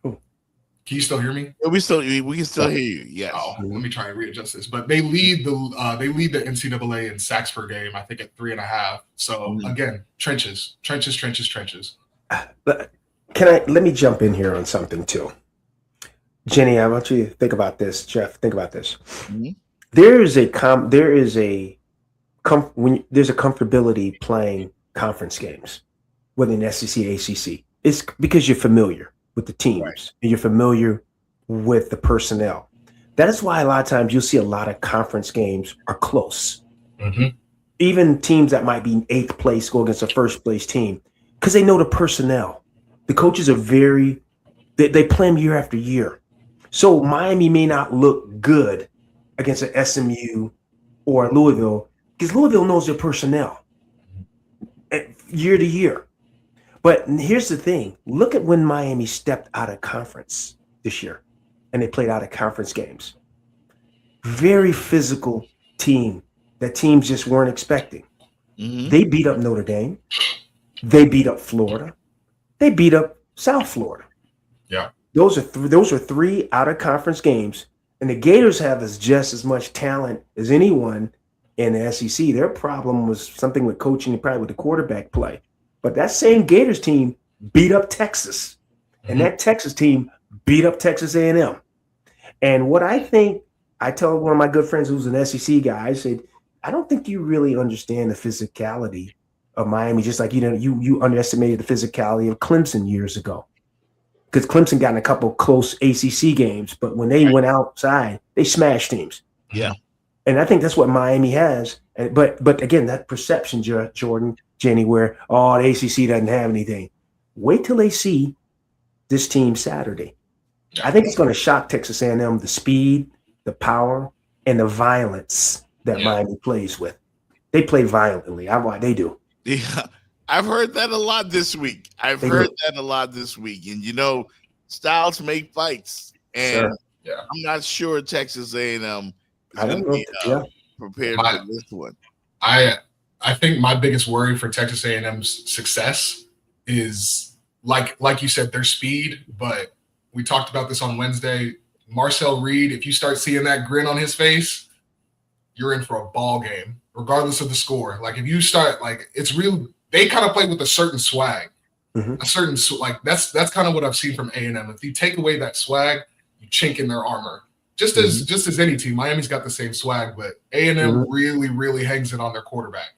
S6: can you still hear me?
S1: We can still hear you. Yes.
S6: Oh, let me try and readjust this. But they lead the NCAA in sacks per game, I think, at 3.5. So again, trenches.
S5: But let me jump in here on something too. Jenny, I want you to think about this. Jeff, think about this.
S1: Mm-hmm.
S5: There's a comfortability playing conference games, whether in SEC, ACC. It's because you're familiar with the teams, right, and you're familiar with the personnel. That is why a lot of times you'll see a lot of conference games are close.
S6: Mm-hmm.
S5: Even teams that might be in 8th place go against a first place team because they know the personnel. The coaches are they play them year after year. So Miami may not look good against an SMU or Louisville because Louisville knows their personnel year to year. But here's the thing. Look at when Miami stepped out of conference this year and they played out of conference games. Very physical team that teams just weren't expecting.
S1: Mm-hmm.
S5: They beat up Notre Dame. They beat up Florida. They beat up South Florida.
S6: Yeah.
S5: Those are three out of conference games, and the Gators have just as much talent as anyone in the SEC. Their problem was something with coaching and probably with the quarterback play. But that same Gators team beat up Texas, and that Texas team beat up Texas A&M. And what I think, I tell one of my good friends who's an SEC guy, I said, I don't think you really understand the physicality of Miami, just like you underestimated the physicality of Clemson years ago. Because Clemson got in a couple close ACC games, but when they went outside, they smashed teams.
S1: Yeah.
S5: And I think that's what Miami has. But again, that perception, Jordan, Jenny, where, the ACC doesn't have anything. Wait till they see this team Saturday. I think it's going to shock Texas A&M, the speed, the power, and the violence that Miami plays with. They play violently. They do.
S1: Yeah. I've heard that a lot this week. And styles make fights, and I'm not sure Texas A&M is prepared for this one.
S6: I think my biggest worry for Texas A&M's success is like you said, their speed. But we talked about this on Wednesday. Marcel Reed, if you start seeing that grin on his face, you're in for a ball game, regardless of the score. Like if you start, it's real. They kind of play with a certain swag, a certain that's kind of what I've seen from A&M. If you take away that swag, you chink in their armor. Just as any team, Miami's got the same swag, but A&M really, really hangs it on their quarterback.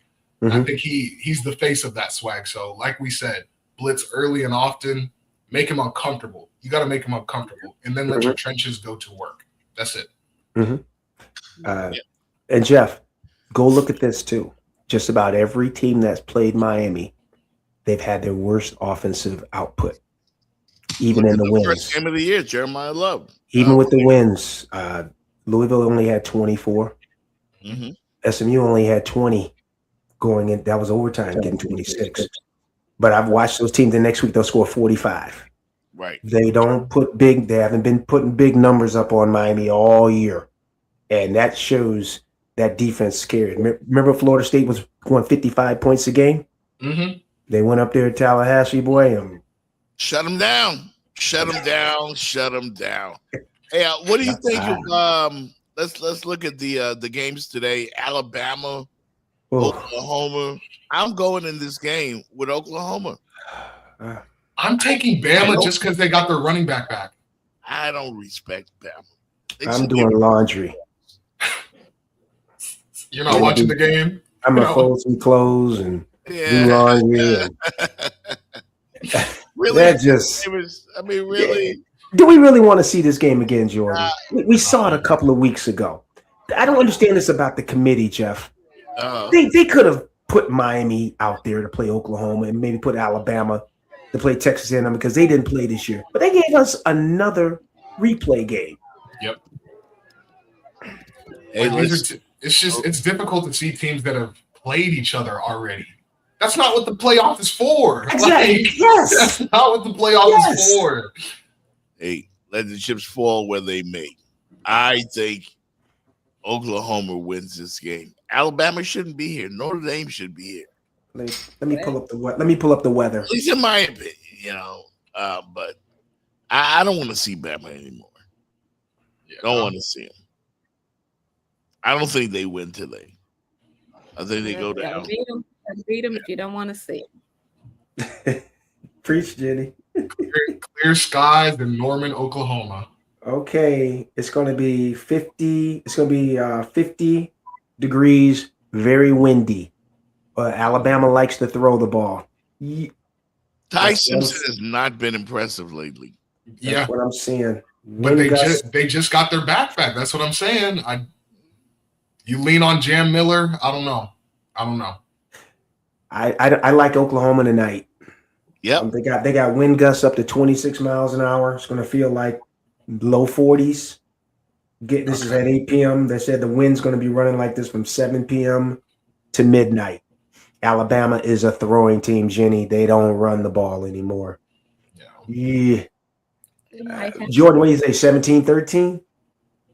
S6: I think he's the face of that swag. So, like we said, blitz early and often, make him uncomfortable. You got to make him uncomfortable, and then let your trenches go to work. That's it.
S5: And Jeff, go look at this too. Just about every team that's played Miami, they've had their worst offensive output, even in the wins.
S1: First game of the year, Jeremiah Love.
S5: Even with the wins, Louisville only had 24. SMU only had 20 going in. That was overtime, getting 26. But I've watched those teams. The next week they'll score 45.
S1: Right.
S5: They don't put big. They haven't been putting big numbers up on Miami all year, and that shows. That defense scared. Remember, Florida State was going 55 points a game. They went up there to Tallahassee, boy.
S1: Shut them down. Hey, what do you think of? Let's look at the games today. Alabama, Oklahoma. I'm going in this game with Oklahoma.
S6: I'm taking Bama just because they got their running back.
S1: I don't respect Bama.
S5: I'm doing laundry.
S6: You're not watching the game?
S5: I'm going to fold some clothes and do laundry.
S1: Really?
S5: Really? Do we really want to see this game again, Jordan? We saw it a couple of weeks ago. I don't understand this about the committee, Jeff. They could have put Miami out there to play Oklahoma and maybe put Alabama to play Texas A&M because they didn't play this year. But they gave us another replay game.
S6: Yep. It's difficult to see teams that have played each other already. That's not what the playoff is for.
S5: Exactly. Yes.
S6: That's not what the playoff is for.
S1: Hey, let the chips fall where they may. I think Oklahoma wins this game. Alabama shouldn't be here. Notre Dame should be here.
S5: Let me pull up the weather.
S1: At least in my opinion, but I don't want to see Bama anymore. Don't want to see them. I don't think they win today. I think they go down.
S4: Beat them if you don't want to see them.
S5: Preach, Jenny.
S6: Clear skies in Norman, Oklahoma.
S5: Okay, it's going to be 50. It's going to be 50 degrees, very windy. Alabama likes to throw the ball.
S1: Ty Simpson has not been impressive lately.
S5: That's what I'm saying.
S6: But they just got their back. That's what I'm saying. You lean on Jam Miller. I don't know.
S5: I like Oklahoma tonight.
S1: Yep.
S5: They got wind gusts up to 26 miles an hour. It's going to feel like low 40s. This is at 8 p.m. They said the wind's going to be running like this from 7 p.m. to midnight. Alabama is a throwing team, Jenny. They don't run the ball anymore. Yeah. Jordan, what do you say, 17-13?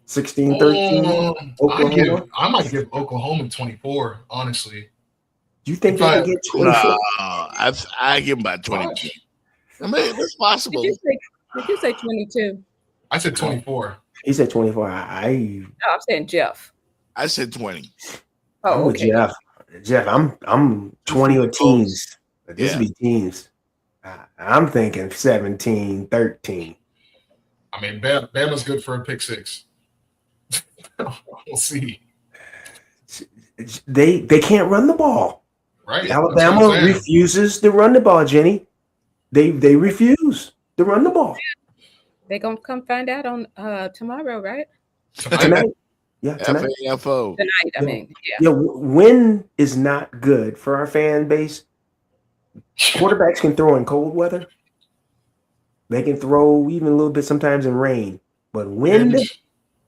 S5: 16-13?
S6: I might give Oklahoma 24, honestly.
S5: Do you think they can get 24?
S1: I give them about 22. I mean, it's possible.
S4: Did you say 22?
S6: I said 24.
S5: He said 24.
S4: No, I'm saying Jeff.
S1: I said 20.
S5: I'm with Jeff. Jeff, I'm 20 or teens. This would be teens. I'm thinking 17-13.
S6: I mean, Bama's good for a pick six. We'll see.
S5: They can't run the ball.
S6: Right.
S5: Alabama refuses to run the ball, Jenny. They refuse to run the ball.
S4: They're gonna come find out on tomorrow, right?
S5: Tonight. Yeah, tonight.
S1: FAFO.
S4: Tonight, I mean,
S5: yeah. Wind is not good for our fan base. Quarterbacks can throw in cold weather. They can throw even a little bit sometimes in rain, but wind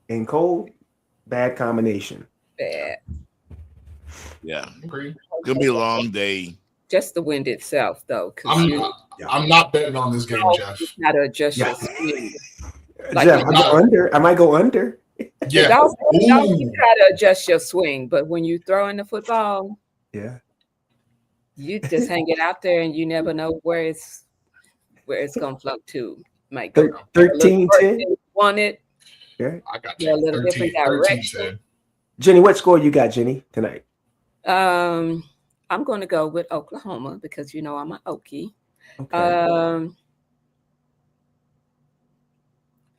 S5: and cold, bad combination.
S4: Bad.
S1: Yeah, gonna be a long day.
S4: Just the wind itself, though.
S6: I'm not betting on this game, Jeff.
S4: You gotta adjust your speed.
S5: Like Jeff, I might go under.
S6: Yeah,
S4: don't you try to adjust your swing, but when you throw in the football, you just hang it out there, and you never know where it's gonna float to. Might go
S5: 13-10.
S4: Want it?
S5: Yeah,
S6: I got
S4: you. A little different direction.
S5: Jenny, what score you got, Jenny, tonight?
S4: I'm going to go with Oklahoma because I'm an Okie. Okay.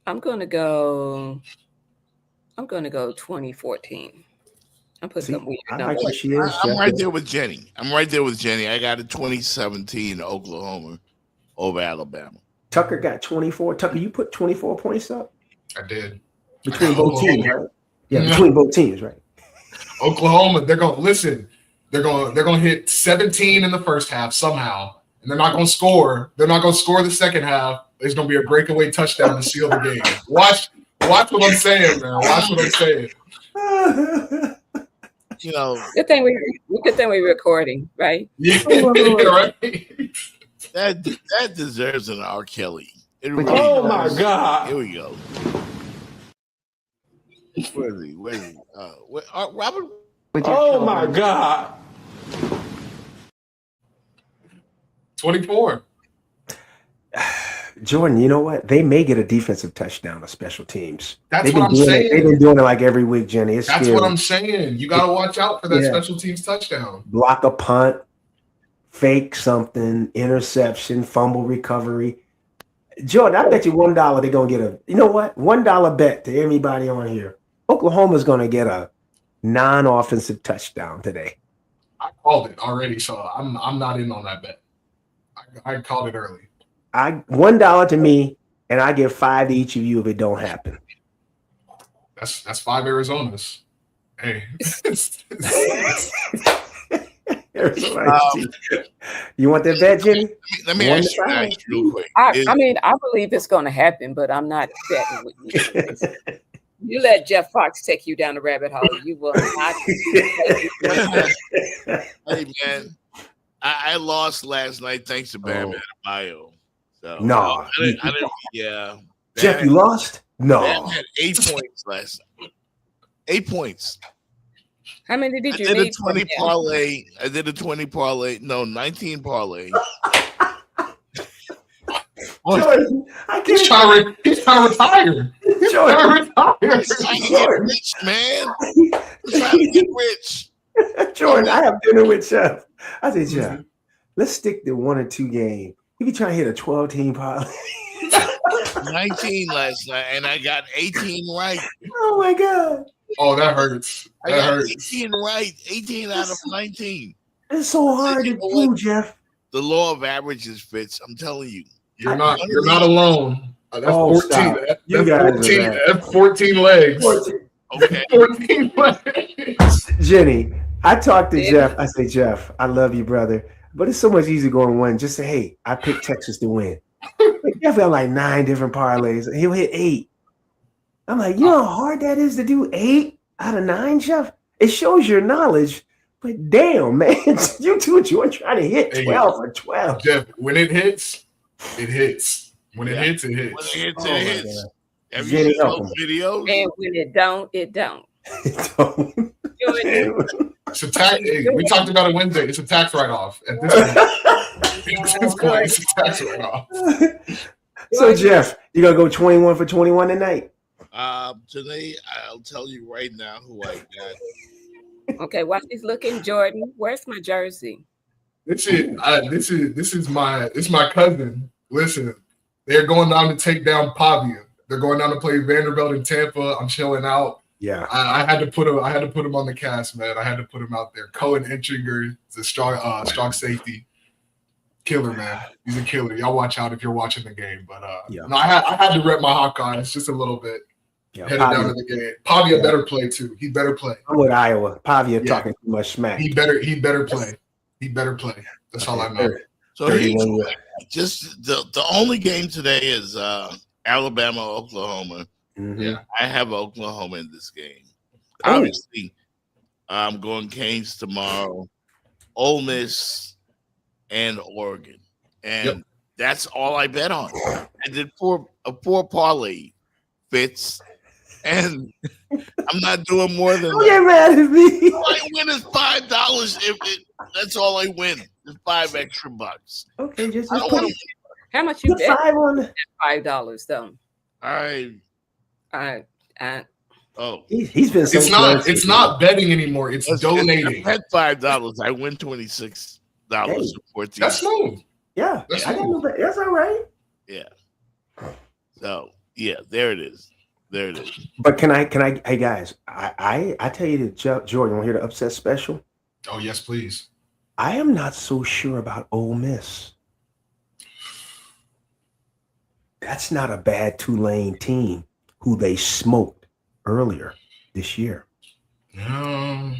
S4: I'm going to go 2014. I'm putting some weird numbers.
S1: I'm right there with Jenny. I got a 2017 Oklahoma over Alabama.
S5: Tucker got 24. Tucker, you put 24 points up?
S6: I did.
S5: Between both teams, right? Yeah, between both teams, right?
S6: Oklahoma, they're gonna hit 17 in the first half somehow, and they're not gonna score. They're not gonna score the second half. There's gonna be a breakaway touchdown to seal the game. Watch what I'm saying, man. Watch what I'm saying.
S4: Good thing we're recording, right?
S6: Yeah, right.
S1: That deserves an R. Kelly. Really
S2: my God!
S1: Here we go. Where is he? Robert?
S2: Oh my God!
S6: 24.
S5: Jordan, you know what? They may get a defensive touchdown on special teams.
S6: That's what I'm saying.
S5: They've been doing it like every week, Jenny. That's
S6: scary. What I'm saying. You got to watch out for that special teams touchdown.
S5: Block a punt, fake something, interception, fumble recovery. Jordan, I bet you $1 they're going to get $1 bet to everybody on here. Oklahoma's going to get a non-offensive touchdown today.
S6: I called it already, so I'm not in on that bet. I called it early.
S5: $1 to me, and I give 5 to each of you if it don't happen.
S6: That's 5 Arizonas. Hey.
S5: You want that bet, Jenny?
S1: Let me ask you real quick.
S4: I believe it's going to happen, but I'm not betting with you. You let Jeff Fox take you down the rabbit hole. You will not.
S1: Hey, man. I lost last night thanks to Bam Adebayo. So,
S5: no.
S1: I didn't. Yeah.
S5: Jeff, you lost? No.
S1: Bam had 8 points last night. 8 points.
S4: How many did you
S1: I did
S4: need?
S1: a 20 parlay. I did a 20 parlay. No, 19 parlay.
S5: Jordan,
S6: He's trying to retire. He's trying to retire.
S1: Jordan. Rich, man. I'm trying to get rich.
S5: Jordan, I have dinner with Jeff. I said, Jeff, let's stick to 1 or 2 games. You be trying to hit a 12-team parlay.
S1: 19 last night, and I got 18 right.
S5: Oh my God.
S6: Oh, that hurts.
S1: I got 18 right. 18 out of 19.
S5: It's so hard to do, Jeff.
S1: The law of averages, Fitz. I'm telling you.
S6: You're not alone. That's 14.
S5: Stop.
S6: That's 14 legs.
S5: 14.
S1: Okay.
S6: 14 legs.
S5: Jenny, I talked to Jeff. I say, Jeff, I love you, brother. But it's so much easier going 1. Just say, hey, I picked Texas to win. Jeff got like 9 different parlays. He'll hit 8. I'm like, you know how hard that is to do 8 out of 9, Jeff? It shows your knowledge. But damn, man, you are trying to hit 12 or 12.
S6: Jeff, when it hits, it hits. When it hits, it hits.
S1: When it hits, it hits. Have
S5: Jenny,
S1: you seen those videos?
S4: And when it don't, it don't.
S6: It's a tax. Hey, we talked about it Wednesday. It's a tax write-off. At this point, it's a tax write-off.
S5: So, Jeff, you going to go 21 for 21 tonight?
S1: Today, I'll tell you right now who I got.
S4: Okay, while she's looking, Jordan, where's my jersey?
S6: This is my cousin. Listen, they're going down to take down Pavia. They're going down to play Vanderbilt in Tampa. I'm chilling out.
S5: Yeah,
S6: I had to put him on the cast, man. I had to put him out there. Cohen Entringer is a strong safety. Killer, man. He's a killer. Y'all watch out if you're watching the game. But no, I had to rep my Hawkeyes just a little bit.
S5: Yeah,
S6: headed down to the game. Pavia better play too. He better play.
S5: I'm with Iowa. Pavia talking too much smack.
S6: He better play. He better play. That's all I know.
S1: So just the only game today is Alabama, Oklahoma.
S5: Mm-hmm.
S1: Yeah, I have Oklahoma in this game. Obviously, I'm going Canes tomorrow, Ole Miss, and Oregon, and that's all I bet on. I did a four parlay, Fitz, and I'm not doing more than.
S5: Don't get mad at me.
S1: All I win is $5. That's all I win. It's $5 extra.
S5: Okay, just
S4: put how much you bet? $5 though.
S5: He's been so
S6: it's not betting anymore. It's donating.
S1: I bet $5. I win $26.
S6: That's smooth.
S5: Yeah, that's all right.
S1: Yeah. So there it is. There it is.
S5: But can I? Hey guys, I tell you that Jordan, want to hear the upset special?
S6: Oh yes, please.
S5: I am not so sure about Ole Miss. That's not a bad Tulane team who they smoked earlier this year.
S6: No,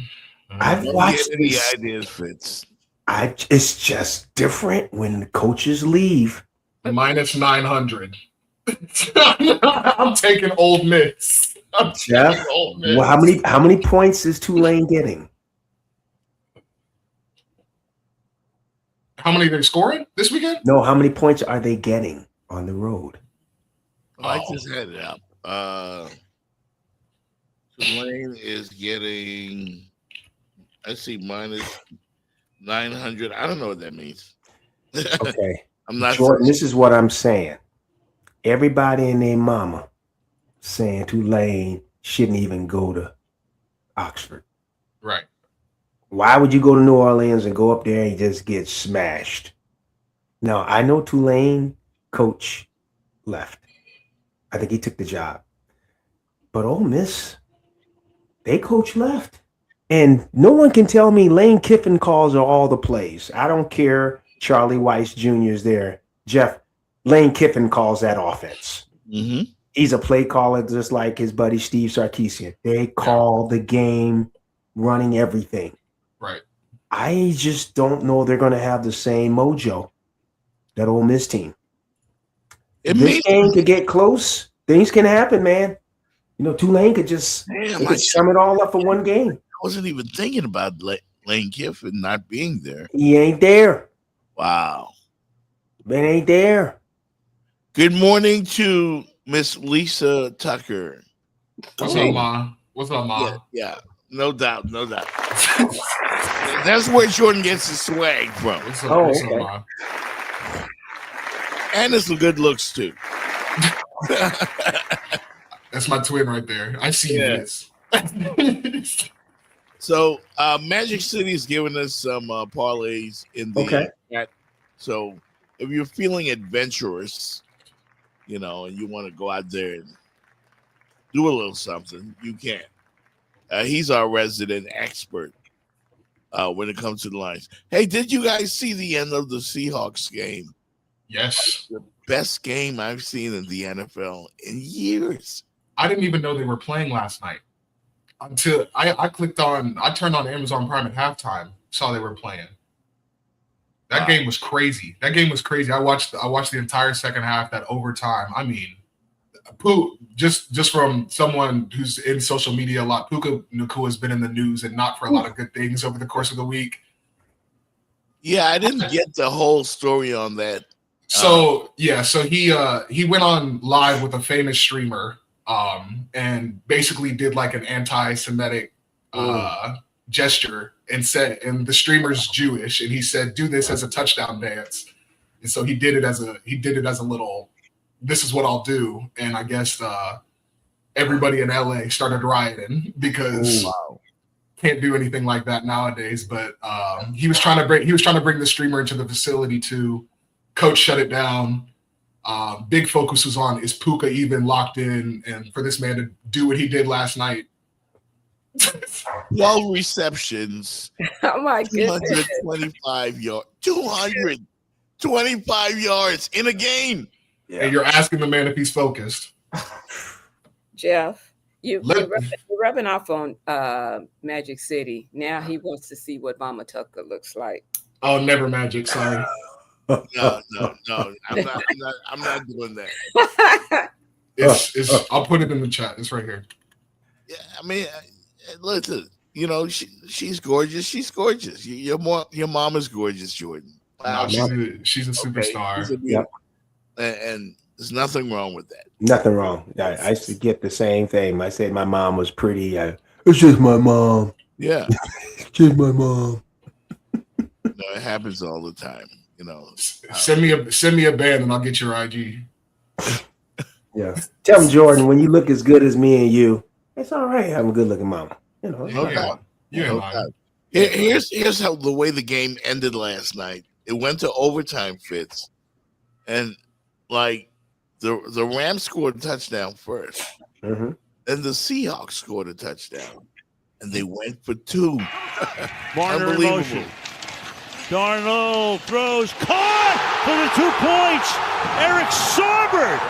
S5: I've watched
S1: the ideas, Fitz.
S5: It's just different when the coaches leave.
S6: Minus 900. I'm taking Ole Miss.
S5: Jeff, well, how many points is Tulane getting?
S6: How many are they scoring this weekend?
S5: No, how many points are they getting on the road?
S1: I just had it up. Tulane is getting, I see, minus 900. I don't know what that means.
S5: Okay.
S1: I'm not
S5: Jordan, this is what I'm saying. Everybody and their mama saying Tulane shouldn't even go to Oxford.
S6: Right.
S5: Why would you go to New Orleans and go up there and just get smashed? Now, I know Tulane coach left. I think he took the job. But Ole Miss, they coach left. And no one can tell me Lane Kiffin calls all the plays. I don't care. Charlie Weiss Jr. is there. Jeff, Lane Kiffin calls that offense.
S1: Mm-hmm.
S5: He's a play caller just like his buddy Steve Sarkisian. They call the game, running everything.
S6: Right.
S5: I just don't know they're going to have the same mojo that Ole Miss team. If this game could get close, things can happen, man. You know, Tulane could just sum it all up for one game.
S1: I wasn't even thinking about Lane Kiffin not being there.
S5: He ain't there.
S1: Wow.
S5: Man ain't there.
S1: Good morning to Miss Lisa Tucker.
S6: What's up, Ma? What's up, Ma?
S1: Yeah, no doubt. That's where Jordan gets his swag from.
S6: What's up, Ma?
S1: And it's some good looks too.
S6: That's my twin right there. I see this.
S1: So Magic City's giving us some parlays in the chat. So if you're feeling adventurous, and you want to go out there and do a little something, you can. He's our resident expert when it comes to the lines. Hey, did you guys see the end of the Seahawks game?
S6: Yes.
S1: The best game I've seen in the NFL in years.
S6: I didn't even know they were playing last night until I turned on Amazon Prime at halftime, saw they were playing. That game was crazy. I watched the entire second half, that overtime. I mean, just from someone who's in social media a lot, Puka Nacua has been in the news and not for a lot of good things over the course of the week.
S1: Yeah, I didn't get the whole story on that.
S6: So he went on live with a famous streamer and basically did like an anti-Semitic gesture and the streamer's Jewish, and he said, do this as a touchdown dance. And so he did it as a little, this is what I'll do. And I guess everybody in LA started rioting because can't do anything like that nowadays. But he was trying to bring the streamer into the facility too. Coach shut it down. Big focus was on, is Puka even locked in? And for this man to do what he did last night.
S1: 12 receptions.
S4: Oh my goodness.
S1: 225 yards. 225 yards in a game.
S6: Yeah. And you're asking the man if he's focused.
S4: Jeff, you're rubbing off on Magic City. Now he wants to see what Mama Tucker looks like.
S6: Oh, never Magic. Sorry.
S1: No. I'm not doing that.
S6: I'll put it in the chat. It's right here.
S1: Yeah, I mean, listen. She's gorgeous. She's gorgeous. Your mom is gorgeous, Jordan.
S6: Wow. No, she's a superstar.
S1: And there's nothing wrong with that.
S5: Nothing wrong. I used to get the same thing. I said my mom was pretty. It's just my mom.
S1: Yeah,
S5: it's just my mom.
S1: It happens all the time.
S6: Send me a band and I'll get your IG.
S5: Yeah. Tell him, Jordan, when you look as good as me and you, it's all right having a good looking mama.
S1: Here's how the way the game ended last night. It went to overtime, Fitz, and like the Rams scored a touchdown first, and the Seahawks scored a touchdown, and they went for two.
S13: Marner in motion. Darnold throws, caught for the 2 points. Eric Saubert.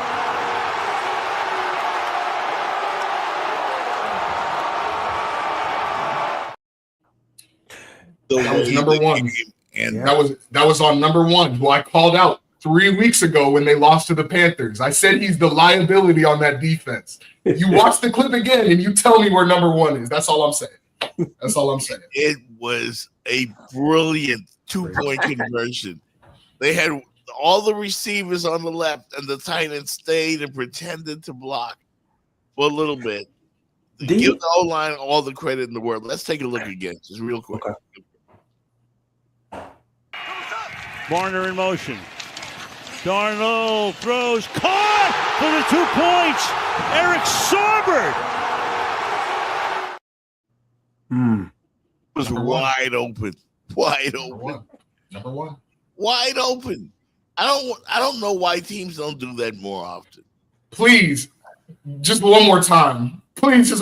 S6: That was number one, and that was on number one, who I called out 3 weeks ago when they lost to the Panthers. I said he's the liability on that defense. You watch the clip again, and you tell me where number one is. That's all I'm saying.
S1: It was a brilliant 2-point conversion. They had all the receivers on the left, and the tight end stayed and pretended to block for a little bit. Give the O-line all the credit in the world. Let's take a look again, just real quick.
S13: Marner in motion. Darnold throws, caught for the 2 points. Eric Saubert.
S1: It was wide open.
S6: Number one.
S1: Wide open. I don't know why teams don't do that more often.
S6: Please, just one more time. Just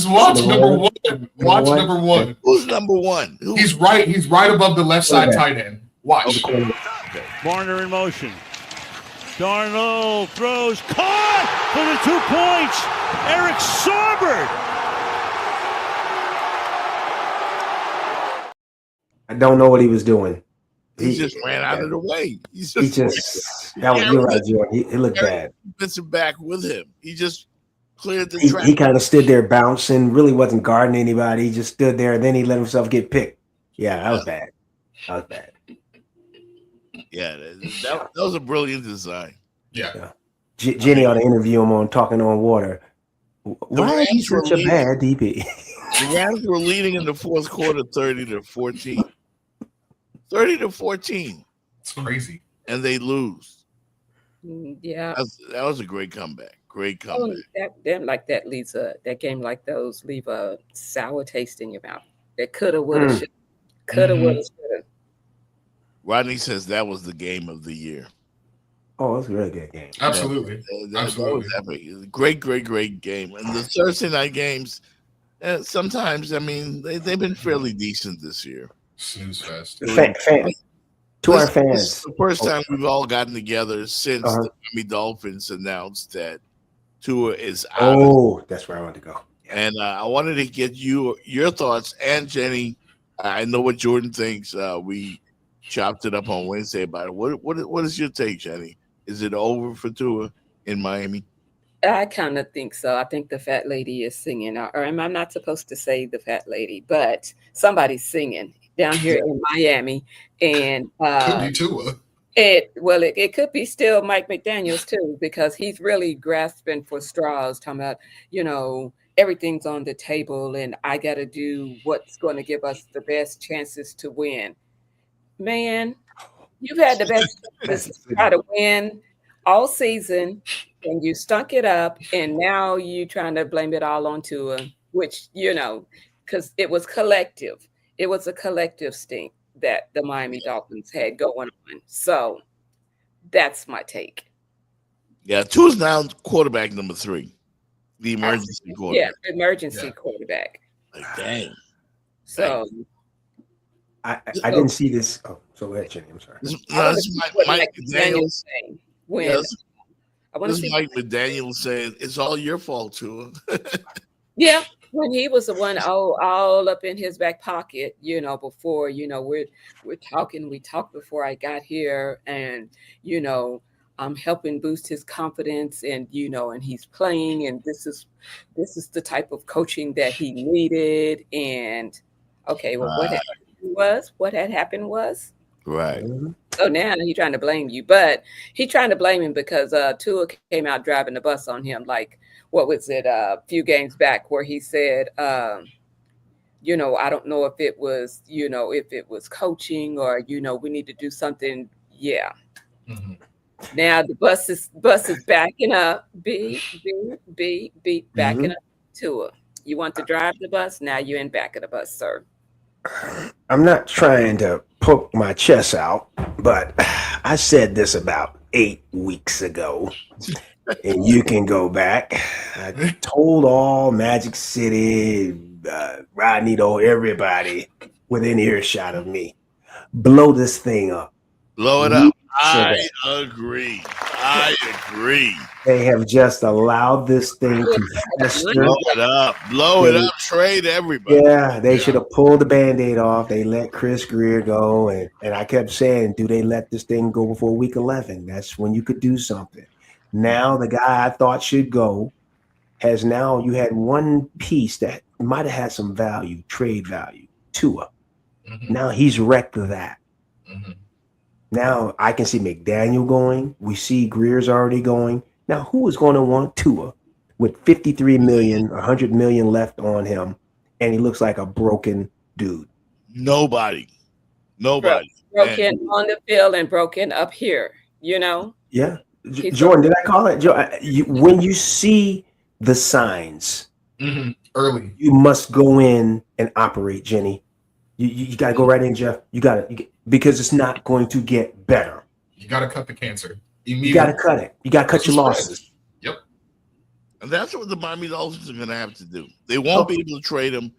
S6: watch number one. Watch number one.
S1: Who's number one?
S6: He's right above the left side tight end. Watch.
S13: Marner in motion. Darnold throws, caught for the 2 points. Eric Saubert.
S5: I don't know what he was doing.
S1: He just ran out of the way.
S5: You're right, Jordan. He looked bad.
S1: Defensive back with him. He just cleared the track.
S5: He kind of stood there bouncing, really wasn't guarding anybody. He just stood there, and then he let himself get picked. Yeah, that was bad.
S1: Yeah, that was a brilliant design.
S6: Yeah.
S5: Jenny ought to interview him on Talking on Water. Why is he such a bad DB?
S1: The Rams were leading in the fourth quarter 30-14. 30-14.
S6: It's crazy.
S1: And they lose.
S4: Yeah.
S1: That was a great comeback. Great comeback.
S4: That game like those leave a sour taste in your mouth. That coulda, woulda, shoulda. Coulda, woulda, shoulda.
S1: Rodney says that was the game of the year.
S5: Oh, it's a really good game.
S6: Absolutely. Absolutely.
S1: That was great game. And the Thursday night games, sometimes, I mean, they've been fairly decent this year.
S6: Snooze fest.
S5: To our fans.
S1: This is the first time we've all gotten together since the Miami Dolphins announced that Tua is out.
S5: Oh, that's where I want to go.
S1: And I wanted to get your thoughts. And Jenny, I know what Jordan thinks. We chopped it up on Wednesday about it. What is your take, Jenny? Is it over for Tua in Miami?
S4: I kind of think so. I think the fat lady is singing, or I'm not supposed to say the fat lady, but somebody's singing down here in Miami, and
S6: could be Tua.
S4: It could be still Mike McDaniels too, because he's really grasping for straws, talking about, everything's on the table, and I got to do what's going to give us the best chances to win. Man, you've had the best chances to try to win all season, and you stunk it up, and now you trying to blame it all on Tua, which, because it was collective. It was a collective stink that the Miami Dolphins had going on. So that's my take.
S1: Yeah, Tua's now quarterback number 3. The emergency quarterback.
S4: Yeah, emergency quarterback.
S1: Like, dang.
S4: So
S5: I didn't see this. Oh, so go ahead, Jenny. I'm sorry.
S1: This is Mike McDaniels saying. This is Mike McDaniels saying it's all your fault, Tua.
S4: Yeah, when he was the one all up in his back pocket, before, we're talking. We talked before I got here, and I'm helping boost his confidence, and and he's playing, and this is the type of coaching that he needed. And okay, well, what had happened was
S1: right.
S4: So now he's trying to blame you, but he's trying to blame him because Tua came out driving the bus on him. Like, what was it? A few games back, where he said, I don't know if it was coaching or we need to do something. Yeah. Mm-hmm. Now the bus is backing up. Backing up Tua. You want to drive the bus? Now you're in back of the bus, sir.
S5: I'm not trying to poke my chest out, but I said this about 8 weeks ago, and you can go back. I told all Magic City, Rodney, everybody within earshot of me, blow this thing up.
S1: Blow it up. I agree. They
S5: have just allowed this thing to fester.
S1: Blow it up, trade everybody.
S5: Yeah, they should have pulled the Band-Aid off. They let Chris Greer go, and I kept saying, do they let this thing go before week 11? That's when you could do something. Now the guy I thought should go you had one piece that might have had some value, trade value, Tua. Mm-hmm. Now he's wrecked that. Mm-hmm. Now I can see McDaniel going. We see Greer's already going. Now who is going to want Tua with 53 million, 100 million left on him, and he looks like a broken dude?
S1: Nobody.
S4: Broken on the field and broken up here,
S5: Yeah. Jordan, did I call it? When you see the signs
S6: early,
S5: you must go in and operate, Jenny. You got to go right in, Jeff. You got to, because it's not going to get better.
S6: You got to cut the cancer.
S5: You got to cut it. You got to cut your losses.
S6: Yep.
S1: And that's what the Miami Dolphins are going to have to do. They won't be able to trade him.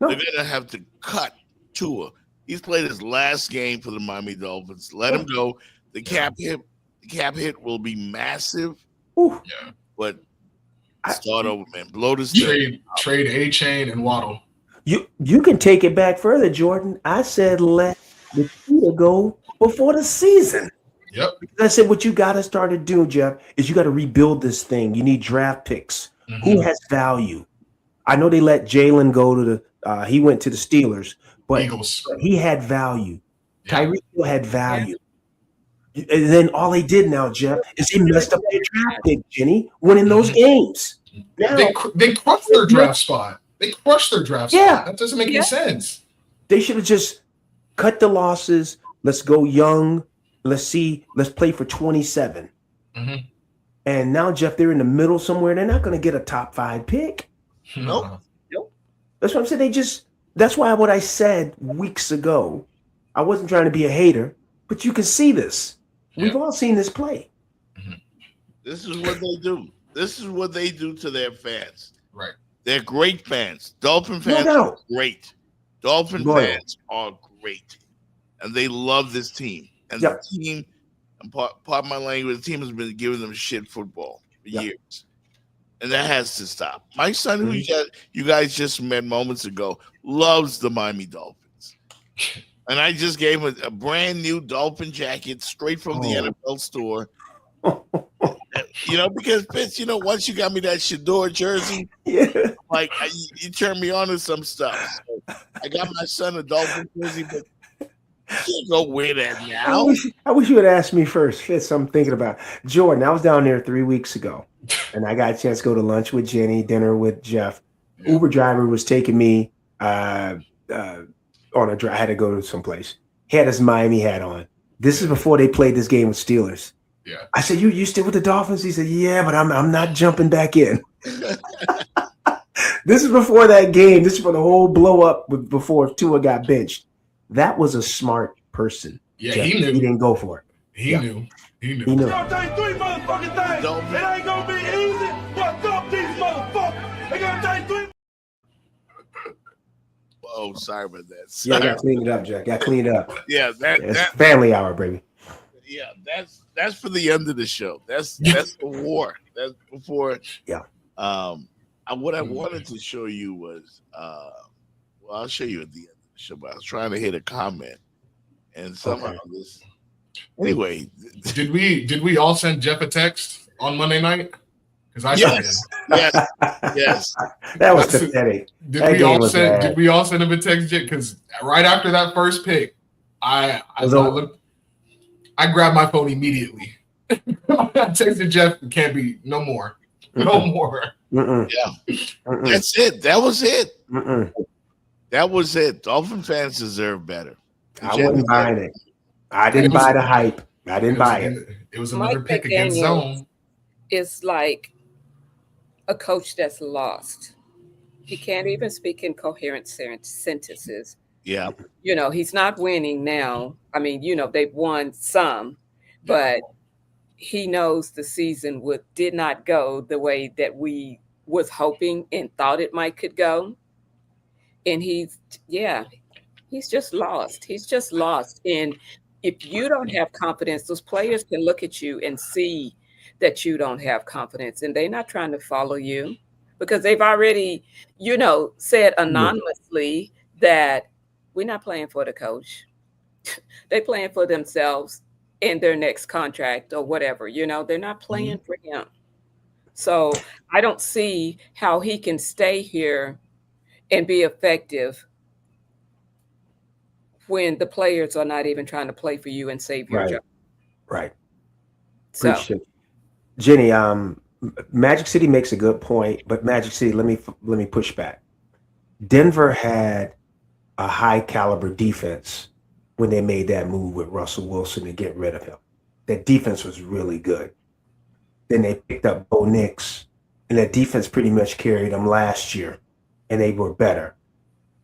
S1: No. They're going to have to cut Tua. He's played his last game for the Miami Dolphins. Let him go. The cap hit will be massive.
S5: Ooh.
S6: Yeah.
S1: But start over, man. Blow this
S6: trade A-Chain and Waddle.
S5: You can take it back further, Jordan. I said let the Tua go before the season.
S6: Yep.
S5: Because I said what you got to start to do, Jeff, is you got to rebuild this thing. You need draft picks. Mm-hmm. Who has value? I know they let Jalen go to he went to the Steelers, but
S6: Eagles.
S5: He had value. Yeah. Tyreek Hill had value. And then all they did now, Jeff, is they messed up their draft pick, Jenny, winning those games. Now,
S6: they crushed their draft spot. They crushed their draft spot. That doesn't make any sense.
S5: They should have just cut the losses. Let's go young. Let's play for 27.
S6: Mm-hmm.
S5: And now, Jeff, they're in the middle somewhere. They're not going to get a top 5 pick.
S6: Nope.
S5: That's what I'm saying. That's why what I said weeks ago, I wasn't trying to be a hater, but you can see this. We've all seen this play.
S1: This is what they do. This is what they do to their fans.
S6: Right.
S1: They're great fans. Dolphin fans are great. Dolphin fans are great. And they love this team. And the team, and pardon my language, the team has been giving them shit football for years. And that has to stop. My son, who you guys just met moments ago, loves the Miami Dolphins. And I just gave him a brand new Dolphin jacket straight from the NFL store. Because Fitz, once you got me that Shador jersey, like you turned me on to some stuff. So I got my son a Dolphin jersey, but you can't go wear that now.
S5: I wish you had asked me first, Fitz. I'm thinking about Jordan. I was down there 3 weeks ago, and I got a chance to go to lunch with Jenny, dinner with Jeff. Uber driver was taking me on a drive. I had to go to someplace. He had his Miami hat on. This is before they played this game with Steelers.
S6: Yeah.
S5: I said, you still with the Dolphins? He said, yeah, but I'm not jumping back in. This is before that game. This is for the whole blow up before Tua got benched. That was a smart person.
S6: Yeah,
S5: Jeff.
S6: he knew.
S5: He didn't go for it.
S6: He knew.
S5: He knew.
S14: Y'all tell you 3 motherfucking things. It ain't gonna be easy. What's up, these motherfuckers? They gonna tell you 3.
S1: Oh, sorry about that.
S5: Yeah, I got to clean it up, Jack. Got to clean it up.
S1: Yeah,
S5: that's family hour, baby.
S1: Yeah, that's for the end of the show. That's the war. That's before.
S5: Yeah.
S1: What I wanted to show you was, I'll show you at the end of the show. But I was trying to hit a comment, and somehow this. Anyway,
S6: did we all send Jeff a text on Monday night? Because I
S1: yes.
S5: That was pathetic.
S6: Did we all send him a text? Because right after that first pick, I grabbed my phone immediately. I texted Jeff, can't be no more. No more.
S1: Yeah. That's it. That was it. That was it. Dolphin fans deserve better.
S5: I wasn't buying it. I didn't buy the hype. I didn't buy it.
S6: It was another pick against zone.
S4: It's like a coach that's lost. He can't even speak in coherent sentences.
S1: Yeah.
S4: He's not winning now. I mean, they've won some, but he knows the season did not go the way that we was hoping and thought it could go. And he's just lost. He's just lost. And if you don't have confidence, those players can look at you and see that you don't have confidence, and they're not trying to follow you because they've already, said anonymously that we're not playing for the coach. They're playing for themselves in their next contract or whatever, they're not playing for him. So I don't see how he can stay here and be effective when the players are not even trying to play for you and save your job.
S5: Right.
S4: So,
S5: appreciate it. Jenny, Magic City makes a good point, but Magic City, let me push back. Denver had a high caliber defense when they made that move with Russell Wilson to get rid of him. That defense was really good. Then they picked up Bo Nix, and that defense pretty much carried them last year, and they were better.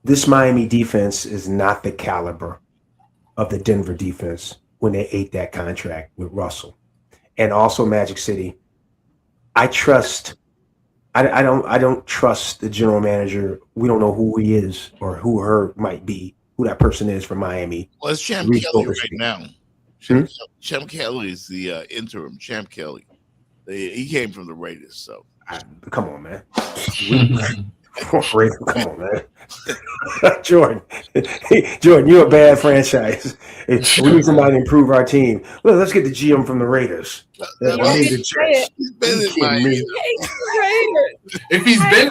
S5: This Miami defense is not the caliber of the Denver defense when they ate that contract with Russell. And also Magic City, I don't trust the general manager. We don't know who he is or who her might be, who that person is from Miami.
S1: Well, it's Champ Kelly right now. Champ Kelly is the interim. Champ Kelly. He came from the Raiders, so.
S5: Come on, man. Come on, man. Jordan, you're a bad franchise. We need somebody to improve our team. Well, let's get the GM from the Raiders.
S1: He's been in Miami.
S6: If he's been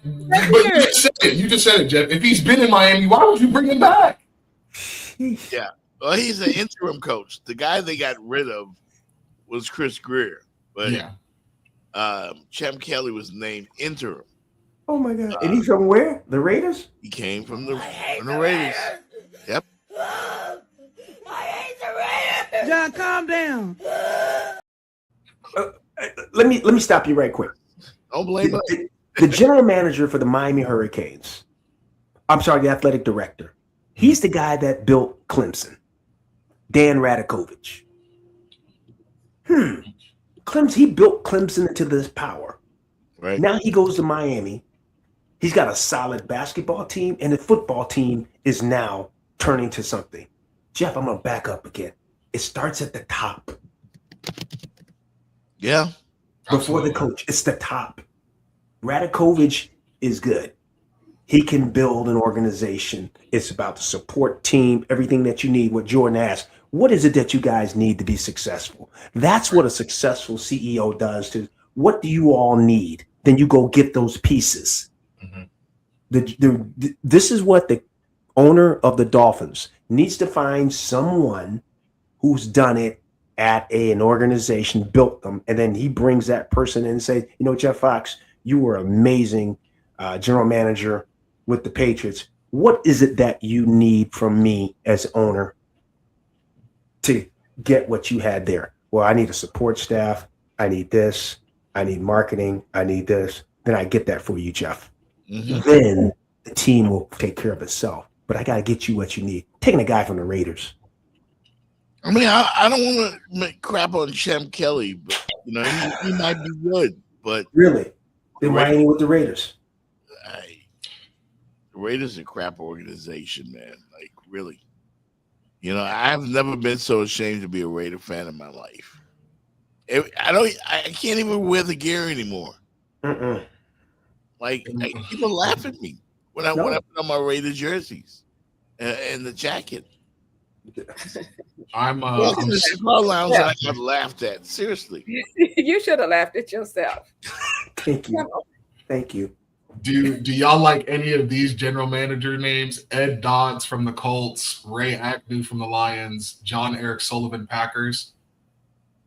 S6: in Miami, you just said it, Jeff. If he's been in Miami, why would you bring him back?
S1: Yeah. Well, he's an interim coach. The guy they got rid of was Chris Greer, but Champ Kelly was named interim.
S5: Oh my God! And he's from where? The Raiders?
S1: He came from the Raiders. Yep.
S15: John, calm down.
S5: Let me stop you right quick.
S1: Don't blame us.
S5: The general manager for the Miami Hurricanes. I'm sorry, the athletic director. He's the guy that built Clemson. Dan Radakovich. Clemson. He built Clemson into this power.
S1: Right.
S5: Now he goes to Miami. He's got a solid basketball team, and the football team is now turning to something. Jeff, I'm going to back up again. It starts at the top.
S1: Yeah.
S5: Before the coach, it's the top. Radakovich is good. He can build an organization. It's about the support team, everything that you need. What Jordan asked, what is it that you guys need to be successful? That's what a successful CEO does. What do you all need? Then you go get those pieces. This is what the owner of the Dolphins needs to find someone who's done it at an organization, built them, and then he brings that person in and says, Jeff Fox, you were amazing general manager with the Patriots. What is it that you need from me as owner to get what you had there? Well, I need a support staff. I need this. I need marketing. I need this. Then I get that for you, Jeff. Then the team will take care of itself. But I got to get you what you need. Taking a guy from the Raiders.
S1: I mean, I don't want to make crap on Champ Kelly, but he might be good. But
S5: really, then why ain't he with the Raiders?
S1: The Raiders are a crap organization, man. Like, really. I've never been so ashamed to be a Raider fan in my life. I can't even wear the gear anymore. Like, people laugh at me when I put on my Raider jerseys and the jacket.
S6: I'm
S1: in the cigar lounge and I got laughed at. Seriously.
S4: You should have laughed at yourself.
S5: Thank you.
S6: Do y'all like any of these general manager names? Ed Dodds from the Colts, Ray Agnew from the Lions, John Eric Sullivan Packers.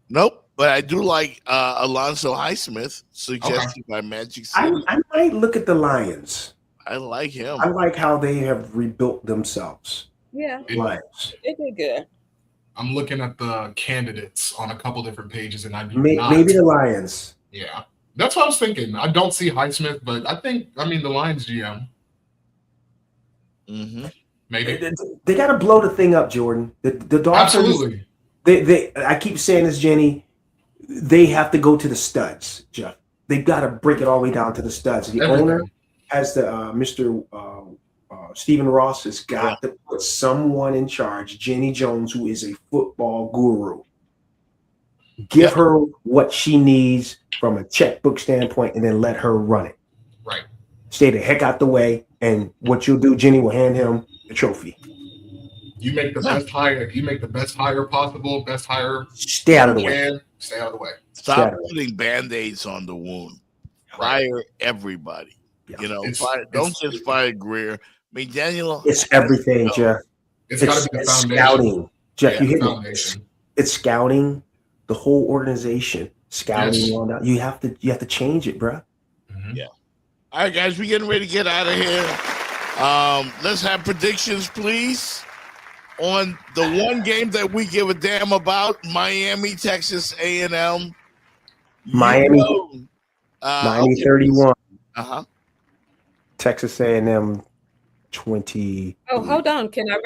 S1: Nope. But I do like Alonzo Highsmith, suggested by Magic City.
S5: I might look at the Lions.
S1: I like him.
S5: I like how they have rebuilt themselves.
S4: Yeah.
S5: Lions.
S4: They did good.
S6: I'm looking at the candidates on a couple different pages, and
S5: maybe the Lions.
S6: Yeah. That's what I was thinking. I don't see Highsmith, but the Lions GM. Maybe.
S5: They got to blow the thing up, Jordan. The Dolphins.
S6: Absolutely.
S5: I keep saying this, Jenny. They have to go to the studs, Jeff. They've got to break it all the way down to the studs. The owner has the Mr. Stephen Ross has got to put someone in charge, Jenny Jones, who is a football guru. Give her what she needs from a checkbook standpoint, and then let her run it.
S6: Right.
S5: Stay the heck out the way, and what you'll do, Jenny will hand him the trophy.
S6: You make the best hire. You make the best hire possible. Best hire.
S5: Stay out of the way.
S6: Stay out of the way.
S1: Stop putting Band-Aids on the wound. Fire everybody. Don't just fire Greer. McDaniel.
S5: It's everything, Jeff.
S6: It's got to be the foundation.
S5: Scouting. Jeff, you hit
S6: foundation.
S5: It's scouting. The whole organization. Scouting on that. You have to change it, bro.
S1: Yeah. All right, guys, we're getting ready to get out of here. Let's have predictions, please. On the one game that we give a damn about, Miami, Texas A&M.
S5: Miami 31. Texas A&M 20.
S4: Oh, hold on. I'm gonna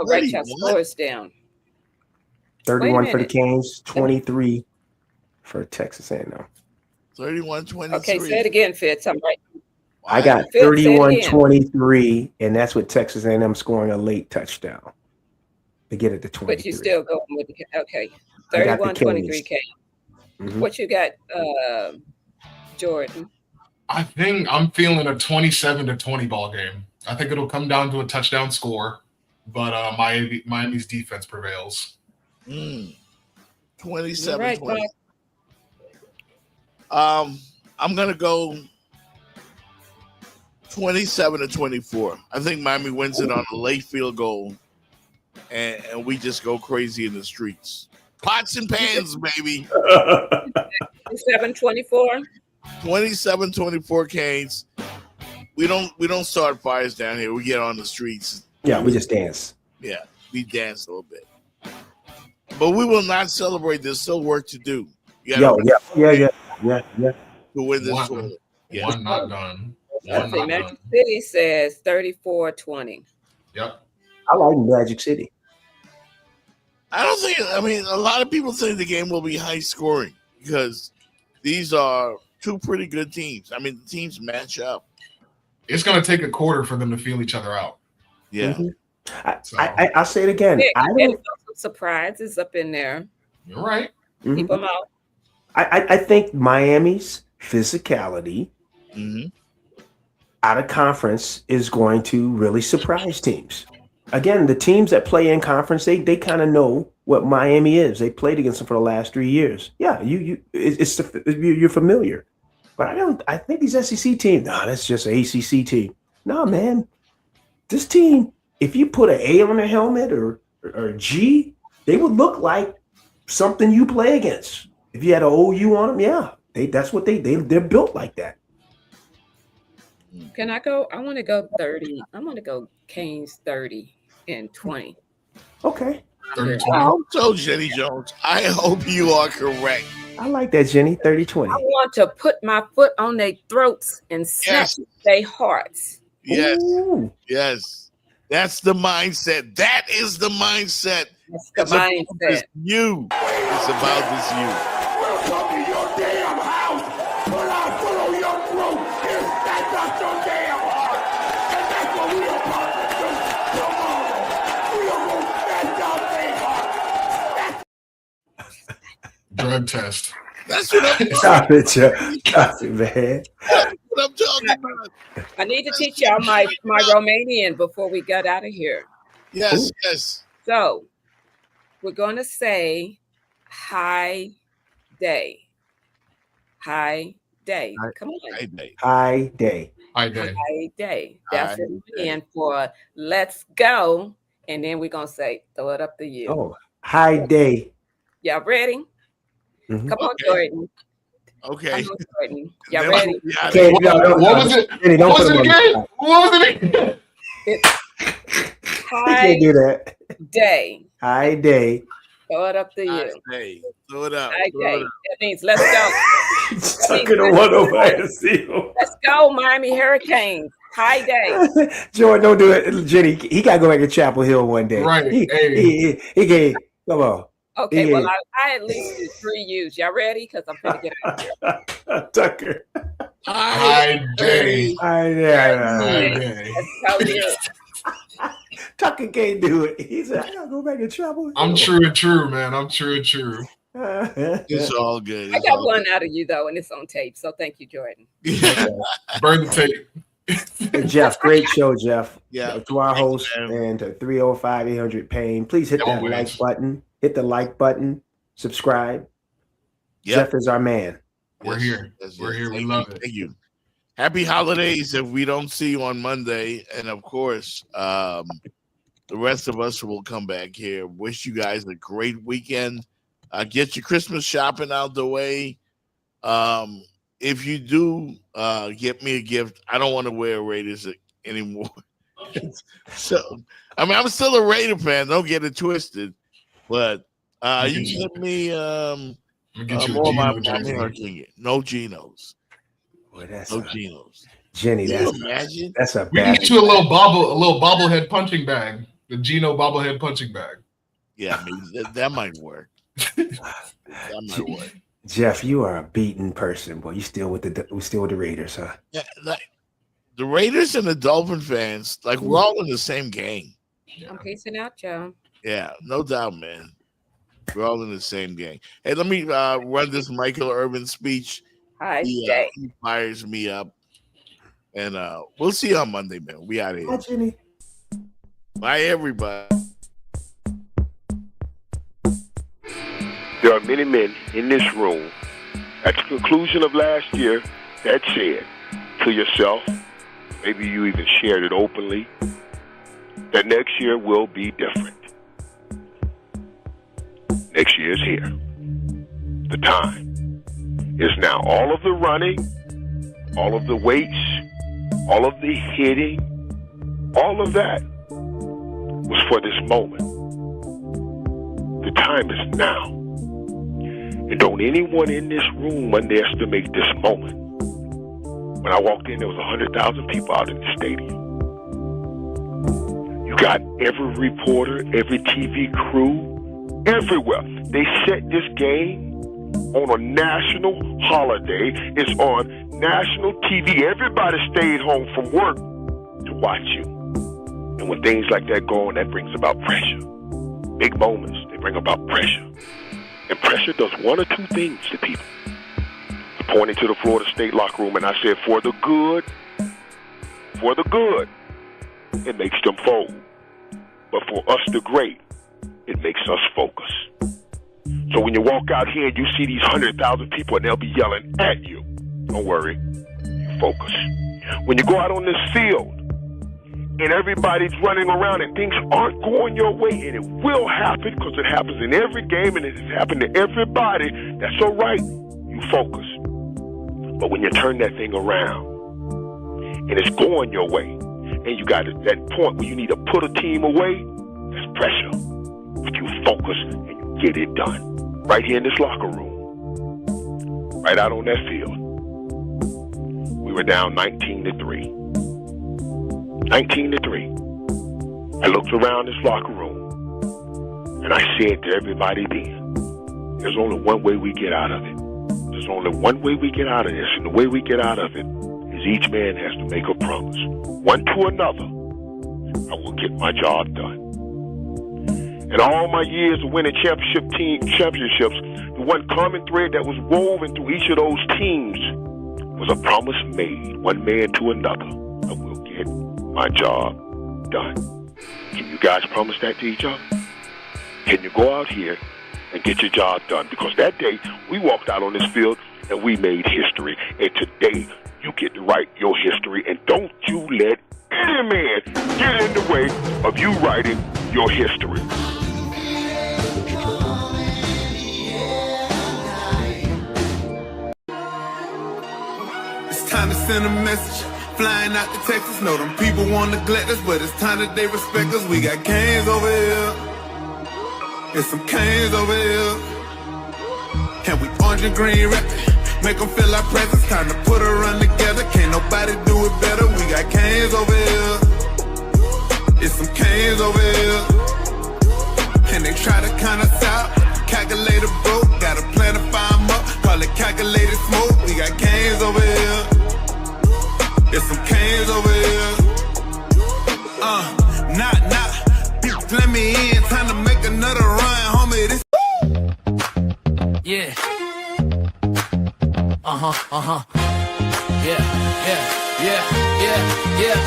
S4: write your scores down.
S5: 31 for the Canes, 23 for Texas A&M.
S1: 31-23.
S4: Okay, say it again, Fitz. I'm right.
S5: I got 31-23, and that's with Texas A&M scoring a late touchdown to get it to 23.
S4: But you still going with okay. 31-23 Canes. What you got, Jordan?
S6: I think I'm feeling a 27-20 ball game. I think it'll come down to a touchdown score, but Miami's defense prevails.
S1: 27-20.
S4: Right,
S1: I'm gonna go 27-24. I think Miami wins it on a late field goal and we just go crazy in the streets. Pots and pans, baby.
S4: 27-24.
S1: 27-24 Canes. We don't start fires down here. We get on the streets.
S5: Yeah, we just dance.
S1: Yeah, we dance a little bit. But we will not celebrate. There's still work to do.
S5: Yeah. To
S1: win this tournament. Yeah.
S6: One not done.
S4: Magic City says 34-20.
S6: Yep.
S5: I like Magic City.
S1: I mean, a lot of people think the game will be high scoring because these are two pretty good teams. I mean, the teams match up.
S6: It's going to take a quarter for them to feel each other out.
S1: Yeah.
S5: Mm-hmm. I'll say it again.
S4: There's some surprises up in there.
S6: You're right.
S5: Mm-hmm.
S4: Keep them out.
S5: I think Miami's physicality out of conference is going to really surprise teams. Again, the teams that play in conference, they kind of know what Miami is. They played against them for the last 3 years. Yeah, you're familiar. But I think these SEC teams, that's just an ACC team. No, man. This team, if you put an A on their helmet or a G, they would look like something you play against. If you had an OU on them, that's what they're built like that.
S4: Can I go? I want to go 30. I want to go Canes 30-20.
S5: Okay.
S6: 30-20.
S1: I told Jenny Jones. I hope you are correct.
S5: I like that, Jenny. 30-20.
S4: I want to put my foot on their throats and snatch their hearts.
S1: Yes.
S5: Ooh.
S1: Yes. That's the mindset. That is the mindset.
S4: That's the mindset.
S1: It's you. It's about this you.
S14: Welcome to your damn house. Put our foot on your throat and snatch out your damn heart. And that's what we are about to do. Come on. We are going to snatch out their heart.
S6: Drug test.
S1: That's what I'm
S5: Stop it, Jeff. Stop it, man.
S1: That's what I'm talking about.
S4: I need to teach y'all my Romanian before we get out of here.
S1: Yes, yes.
S4: So we're going to say high day. High day. Come on.
S1: High day.
S5: High day.
S6: High day.
S4: High day. That's what we're in for. Let's go. And then we're going to say, throw it up to you.
S5: Oh, high day.
S4: Y'all ready?
S5: Mm-hmm.
S4: Come on, Jordan.
S1: Okay.
S4: Come on, Jordan. Y'all ready?
S5: Okay,
S6: What was it?
S5: Jenny,
S6: What was it again? What was it again?
S5: You
S4: High
S5: can't do that.
S4: day.
S5: High day.
S4: Throw it up to you.
S1: Hey, throw it up.
S4: High
S1: Throw
S4: day.
S1: it up.
S4: That means let's go.
S5: Tucking the one over at seal.
S4: Let's go, Miami Hurricanes. High day.
S5: Jordan, don't do it. Jenny, he got to go back to Chapel Hill one day.
S6: Right.
S5: He gave, come on.
S4: Okay,
S5: Yeah.
S4: well, I at least do 3 U's. Y'all ready? Because I'm going to get out of here.
S5: Tucker.
S6: High day.
S5: High
S6: High
S5: day.
S6: day.
S4: Let's go, you.
S5: Tucker can't do it. He said, I got to go back to Chapel Hill.
S6: I'm true, man. I'm true.
S1: It's all good.
S4: I got one out of you, though, and it's on tape. So thank you, Jordan.
S6: Burn the tape.
S5: And Jeff, great show, Jeff.
S1: Yeah.
S5: To our
S1: Thank you,
S5: host
S1: man.
S5: and to 305-800 Pain, please hit that
S6: Always.
S5: like button. Hit the like button. Subscribe.
S1: Yep.
S5: Jeff is our man.
S6: We're here. We're here. We
S1: Thank
S6: love
S1: you.
S6: it.
S1: Thank you. Happy holidays if we don't see you on Monday. And of course, the rest of us will come back here. Wish you guys a great weekend. Get your Christmas shopping out the way. If you do get me a gift, I don't want to wear Raiders anymore. So, I mean, I'm still a Raider fan. Don't get it twisted. But you can get me
S6: Get you
S1: more
S6: a
S1: of my
S6: Geno jersey.
S1: Miami. No Genos.
S5: Boy, that's
S1: No
S5: a,
S1: Genos.
S5: Jenny,
S1: Can you
S5: that's
S1: imagine?
S5: that's a
S6: We can
S5: bad.
S6: get you a little bobblehead punching bag. The Geno bobblehead punching bag.
S1: Yeah, I mean, that might work. That might work.
S5: Jeff, you are a beaten person, boy. You still with the Raiders, huh?
S1: Yeah, like, the Raiders and the Dolphin fans, like, we're all in the same gang.
S4: I'm peacing out, y'all.
S1: Yeah, no doubt, man. We're all in the same gang. Hey, let me run this Michael Irvin speech.
S4: High
S1: He
S4: day.
S1: fires me up. And we'll see you on Monday, man. We out of here.
S5: Hi, Jenny.
S1: Bye, everybody.
S16: There are many men in this room at the conclusion of last year that said to yourself, maybe you even shared it openly, that next year will be different. is here. The time is now. All of the running, all of the weights, all of the hitting, all of that was for this moment. The time is now. And don't anyone in this room underestimate this moment. When I walked in, there was 100,000 people out in the stadium. You got every reporter, every TV crew, everywhere. They set this game on a national holiday. It's on national TV. Everybody stayed home from work to watch you. And when things like that go on, that brings about pressure. Big moments, they bring about pressure. And pressure does one or two things to people. I pointed to the Florida State locker room and I said, for the good, it makes them fold. But for us, the great, it makes us focus. So when you walk out here and you see these 100,000 people and they'll be yelling at you, don't worry, you focus. When you go out on this field and everybody's running around and things aren't going your way, and it will happen because it happens in every game and it has happened to everybody, that's all right, you focus. But when you turn that thing around and it's going your way, and you got that point where you need to put a team away, that's pressure. But you focus and you get it done. Right here in this locker room, right out on that field. We were down 19-3. 19-3. I looked around this locker room and I said to everybody then, there's only one way we get out of it. There's only one way we get out of this, and the way we get out of it is each man has to make a promise. One to another, I will get my job done. And all my years of winning championships, the one common thread that was woven through each of those teams was a promise made, one man to another, I will get my job done. Can you guys promise that to each other? Can you go out here and get your job done? Because that day, we walked out on this field and we made history. And today, you get to write your history, and don't you let any man get in the way of you writing your history.
S17: It's time to send a message. Flying out to Texas, know them people want to neglect us, but it's time that they respect us. We got Canes over here, and some Canes over here, and we orange and green rapping, make them feel our presence. Time to put a run together, can't nobody do it better. We got Canes over here, it's some Canes over here, and they try to count us out. Calculator broke, got a plan to fire them up, call it calculated smoke. We got Canes over here, there's some Canes over here. Let me in, time to make another run, homie. This
S3: yeah. Yeah.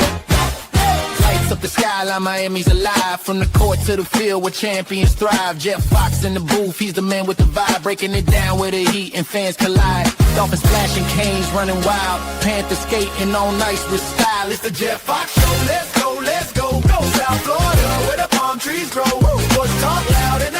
S3: Lights up the skyline, Miami's alive. From the court to the field where champions thrive. Jeff Fox in the booth, he's the man with the vibe. Breaking it down where the heat and fans collide. Dolphins splashing, Canes running wild. Panthers skating on ice with style. It's the Jeff Fox Show. Let's go, let's go. Go South Florida where the palm trees grow. Sports talk loud and